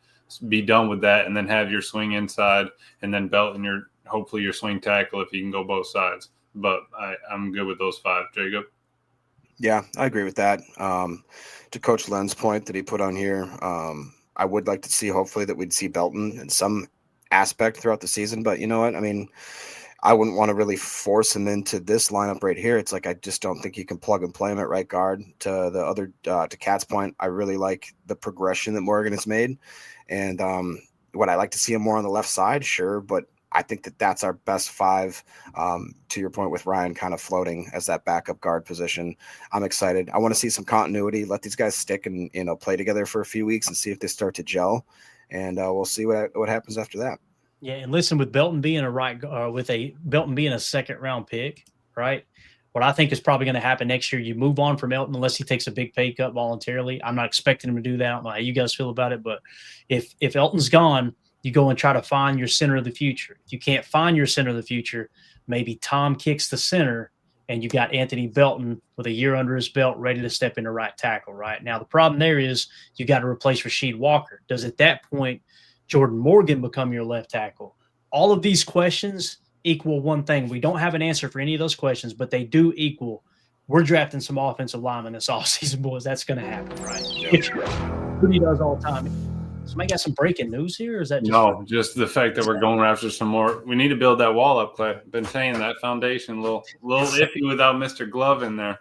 Be done with that, and then have your swing inside, and then belt in hopefully your swing tackle if you can go both sides. But I'm good with those five. Jacob? Yeah, I agree with that. To Coach Len's point that he put on here, I would like to see, hopefully, that we'd see Belton in some aspect throughout the season. But you know what? I mean, I wouldn't want to really force him into this lineup right here. It's like I just don't think you can plug and play him at right guard. To the other, to Cat's point, I really like the progression that Morgan has made, and would I like to see him more on the left side? Sure, but I think that that's our best five. To your point with Ryan kind of floating as that backup guard position, I'm excited. I want to see some continuity. Let these guys stick and play together for a few weeks and see if they start to gel, and we'll see what happens after that. Yeah, and listen, with Belton being Belton being a second round pick, right? What I think is probably going to happen next year, you move on from Elton unless he takes a big pay cut voluntarily. I'm not expecting him to do that. I don't know how you guys feel about it, but if Elton's gone, you go and try to find your center of the future. If you can't find your center of the future, maybe Tom kicks the center, and you got Anthony Belton with a year under his belt, ready to step into right tackle. Right now, the problem there is you got to replace Rasheed Walker. Does at that point Jordan Morgan become your left tackle? All of these questions equal one thing. We don't have an answer for any of those questions, but they do equal we're drafting some offensive linemen this offseason, boys. That's going to happen, right? Which he does all the time. Somebody got some breaking news here? Or is that just the fact that we're going after some more? We need to build that wall up, Clay. Been saying that foundation a little iffy without Mr. Glove in there.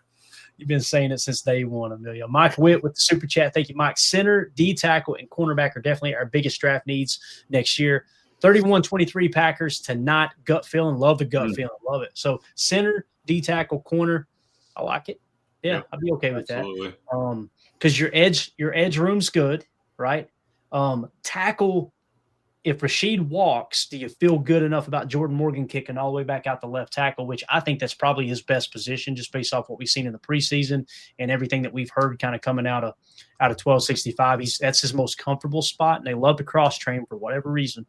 You've been saying it since day one, Emilio. Mike Witt with the super chat. Thank you, Mike. Center, D tackle, and cornerback are definitely our biggest draft needs next year. 31-23 Packers to not gut feeling. Love the gut feeling. Love it. So center, D tackle, corner. I like it. Yeah, yep. I'd be okay with that. Because your edge room's good, right? Tackle. If Rasheed walks, do you feel good enough about Jordan Morgan kicking all the way back out the left tackle, which I think that's probably his best position just based off what we've seen in the preseason and everything that we've heard kind of coming out of 1265. That's his most comfortable spot, and they love to cross-train for whatever reason.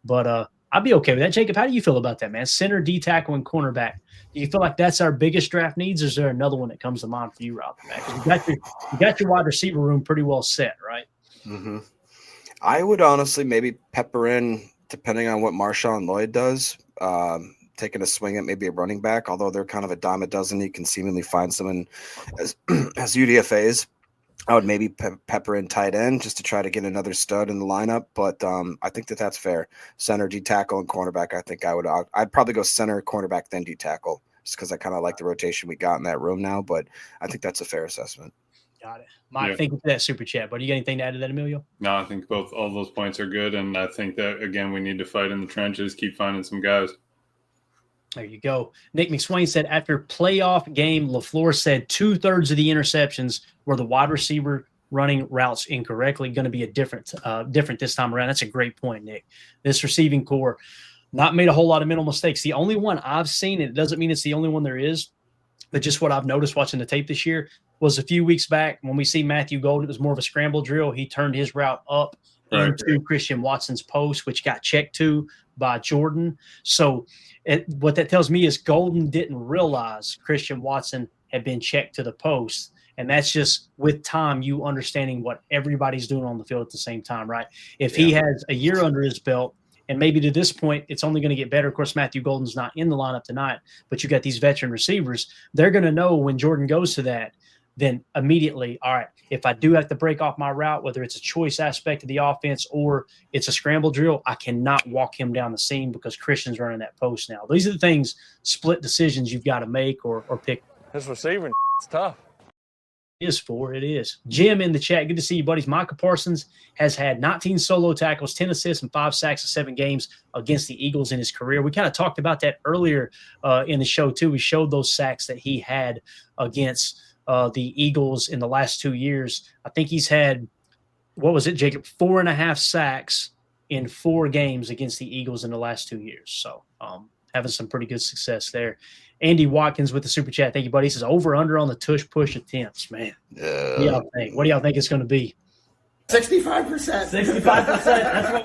But I'd be okay with that. Jacob, how do you feel about that, man? Center, D tackle, and cornerback. Do you feel like that's our biggest draft needs, or is there another one that comes to mind for you, Rob? Because you got your wide receiver room pretty well set, right? Mm-hmm. I would honestly maybe pepper in, depending on what Marshawn Lloyd does, taking a swing at maybe a running back, although they're kind of a dime a dozen. You can seemingly find someone as UDFAs. I would maybe pepper in tight end just to try to get another stud in the lineup. But I think that's fair. Center, D tackle, and cornerback. I think I'd probably go center, cornerback, then D tackle, just because I kind of like the rotation we got in that room now. But I think that's a fair assessment. Got it. Mike, thank you for that super chat. But do you got anything to add to that, Emilio? No, I think all those points are good. And I think that, again, we need to fight in the trenches, keep finding some guys. There you go. Nick McSwain said after playoff game, LaFleur said 2/3 of the interceptions were the wide receiver running routes incorrectly. Going to be a different this time around. That's a great point, Nick. This receiving core not made a whole lot of mental mistakes. The only one I've seen, and it doesn't mean it's the only one there is, but just what I've noticed watching the tape this year was a few weeks back when we see Matthew Golden, it was more of a scramble drill. He turned his route up into Christian Watson's post, which got checked to by Jordan. So what that tells me is Golden didn't realize Christian Watson had been checked to the post. And that's just with time, you understanding what everybody's doing on the field at the same time, right? If he has a year under his belt, and maybe to this point, it's only going to get better. Of course, Matthew Golden's not in the lineup tonight, but you got these veteran receivers. They're going to know when Jordan goes to that, then immediately, all right, if I do have to break off my route, whether it's a choice aspect of the offense or it's a scramble drill, I cannot walk him down the seam because Christian's running that post now. These are the things, split decisions you've got to make or pick. His receiving is tough. It is. Jim in the chat, good to see you, buddies. Micah Parsons has had 19 solo tackles, 10 assists, and 5 sacks in 7 games against the Eagles in his career. We kind of talked about that earlier in the show, too. We showed those sacks that he had against the Eagles in the last 2 years. I think he's had, what was it, Jacob? 4.5 sacks in 4 games against the Eagles in the last 2 years. So having some pretty good success there. Andy Watkins with the super chat. Thank you, buddy. He says over under on the tush push attempts, man. What do y'all think? What do y'all think it's going to be? 65%. 65%. That's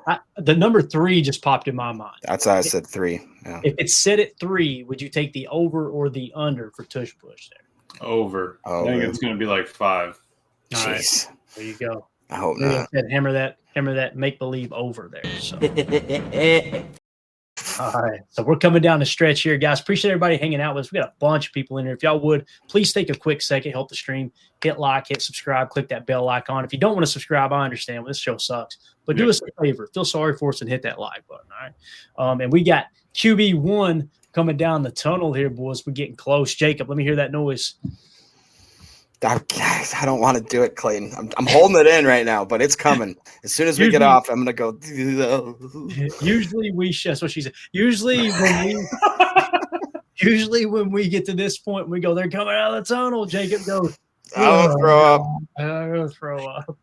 what the number 3 just popped in my mind. That's why I said 3. Yeah. If it's set at 3, would you take the over or the under for tush push there? Over. I think it's going to be like 5. All right. There you go. I hope not. Hammer that make believe over there. So All right. So we're coming down the stretch here, guys. Appreciate everybody hanging out with us. We got a bunch of people in here. If y'all would, please take a quick second, help the stream, hit like, hit subscribe, click that bell icon. If you don't want to subscribe, I understand. This show sucks. But do us a favor. Feel sorry for us and hit that like button. All right. And we got QB1 coming down the tunnel here, boys. We're getting close. Jacob, let me hear that noise. Guys, I don't want to do it, Clayton. I'm holding it in right now, but it's coming. As soon as we get off, I'm going to go. Usually that's what she said. Usually when we get to this point, we go, they're coming out of the tunnel. Jacob goes, I'll throw up. I'm going to throw up.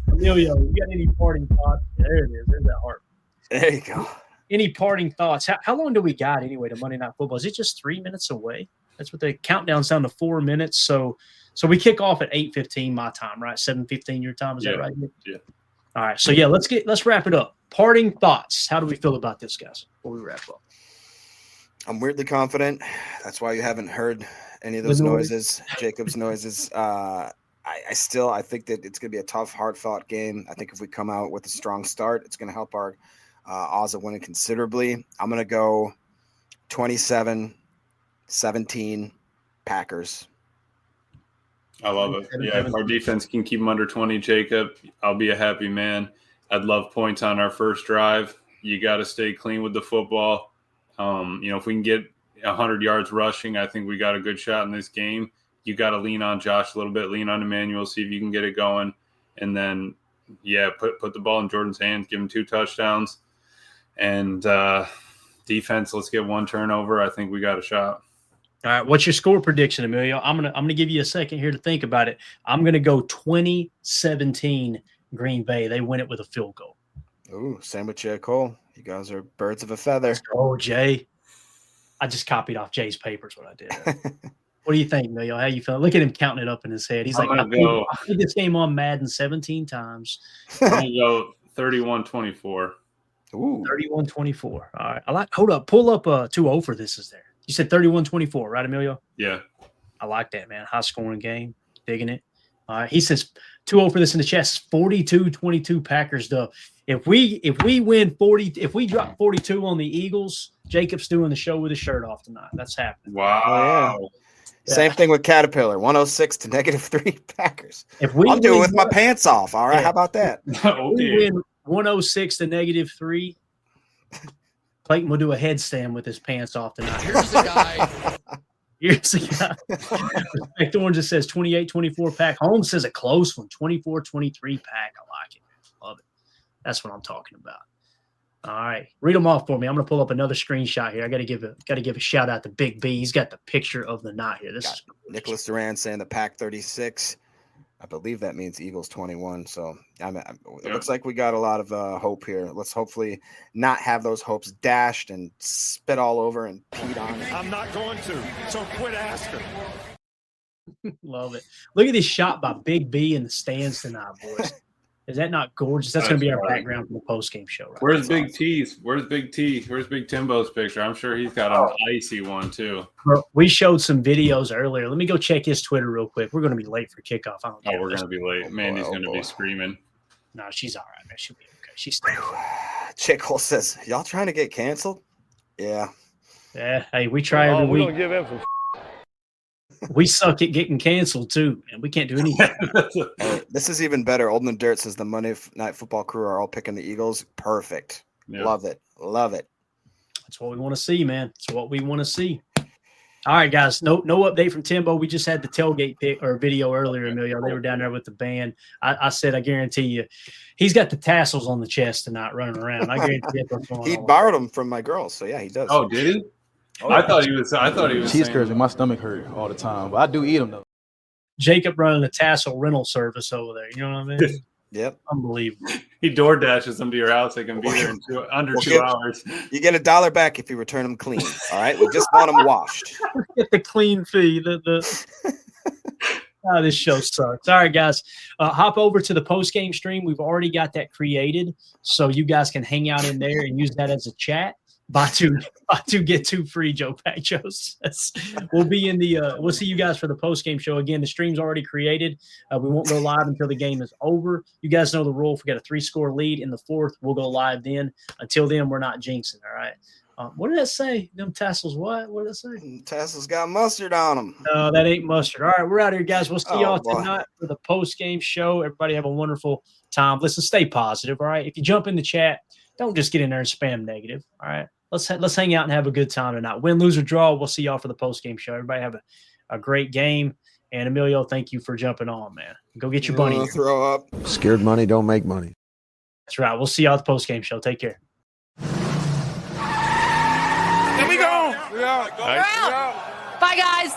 Emilio, you got any parting thoughts? There it is. There's that heart. There you go. Any parting thoughts? How long do we got anyway to Monday Night Football? Is it just 3 minutes away? That's what the countdown's down to 4 minutes. So we kick off at 8:15 my time, right? 7:15 your time. Is that right? Yeah. All right. So let's wrap it up. Parting thoughts. How do we feel about this, guys? Before we wrap up. I'm weirdly confident. That's why you haven't heard any of those noises, Jacob's noises. I think that it's going to be a tough, hard-fought game. I think if we come out with a strong start, it's going to help our odds of winning considerably. I'm going to go 27-17 Packers. I love it. Yeah, if our defense can keep them under 20, Jacob, I'll be a happy man. I'd love points on our first drive. You got to stay clean with the football. If we can get 100 yards rushing, I think we got a good shot in this game. You got to lean on Josh a little bit, lean on Emmanuel, see if you can get it going. And then, put the ball in Jordan's hands, give him 2 touchdowns. And defense, let's get 1 turnover. I think we got a shot. All right, what's your score prediction, Emilio? I'm gonna give you a second here to think about it. I'm gonna go 20-17 Green Bay. They win it with a field goal. Ooh, same with J. Cole. You guys are birds of a feather. Oh, Jay. I just copied off Jay's papers what I did. What do you think, Emilio? How you feeling? Look at him counting it up in his head. He's like, I played this game on Madden 17 times. I'm gonna go 31-24. Ooh. 31-24. All right. Hold up. Pull up 2-0 for this is there. You said 31-24, right, Emilio? Yeah. I like that, man. High scoring game. Digging it. All right. He says 2-0 for this in the chest. 42-22 Packers though. If we win 40, if we drop 42 on the Eagles, Jacob's doing the show with his shirt off tonight. That's happening. Wow. Oh, yeah. Same thing with Caterpillar. 106 to -3 Packers. I'll do it with my pants off. All right. Yeah. How about that? We win 106 to -3. Clayton will do a headstand with his pants off tonight. Here's the guy. Respect Orange says 28-24 Pack. Holmes says a close one, 24-23 Pack. I like it. Love it. That's what I'm talking about. All right. Read them off for me. I'm going to pull up another screenshot here. I got to give a shout out to Big B. He's got the picture of the night here. This is Nicholas Duran saying the Pack 36. I believe that means Eagles 21. So it looks like we got a lot of hope here. Let's hopefully not have those hopes dashed and spit all over and peed on. I'm not going to, so quit asking. Love it. Look at this shot by Big B in the stands tonight, boys. Is that not gorgeous? That's going to be our background for the post-game show. Right? Where's Big T's? Where's Big T? Where's Big Timbo's picture? I'm sure he's got an icy one, too. We showed some videos earlier. Let me go check his Twitter real quick. We're going to be late for kickoff. We're going to be late. Mandy's going to be screaming. No, she's all right, man. She'll be okay. She's still Chick Hole says, y'all trying to get canceled? Yeah. Yeah. Hey, we try every week. We don't give in for we suck at getting canceled too, and we can't do anything. This is even better. Olden and Dirt says the Monday Night Football crew are all picking the Eagles. Perfect. Yeah. Love it. That's what we want to see, man. That's what we want to see. All right, guys. No update from Timbo. We just had the tailgate video earlier, Emilio. They were down there with the band. I said, I guarantee you, he's got the tassels on the chest tonight running around. I guarantee he borrowed them from my girls, so yeah, he does. Oh, did he? Oh, I thought he was cheese curds and my stomach hurt all the time, but I do eat them though. Jacob running the tassel rental service over there. You know what I mean? Yep. Unbelievable. He door dashes them to your house. They can be there in under 2 hours. You get $1 back if you return them clean. All right. We just want them washed. Get the clean fee. This show sucks. All right, guys. Hop over to the post-game stream. We've already got that created, so you guys can hang out in there and use that as a chat. Buy two get two free, Joe Pack Joes. We'll be in the we'll see you guys for the post-game show. Again, the stream's already created. We won't go live until the game is over. You guys know the rule. If we got a 3-score lead in the fourth, we'll go live then. Until then, we're not jinxing, all right? What did that say? Them tassels, what? What did it say? Tassels got mustard on them. No, that ain't mustard. All right, we're out here, guys. We'll see y'all tonight for the post-game show. Everybody have a wonderful time. Listen, stay positive, all right? If you jump in the chat, don't just get in there and spam negative, all right? Let's hang out and have a good time tonight. Win, lose, or draw, we'll see y'all for the post-game show. Everybody have a great game. And, Emilio, thank you for jumping on, man. Go get your bunny. Throw up. Scared money don't make money. That's right. We'll see y'all at the post-game show. Take care. Here we go. Bye, guys.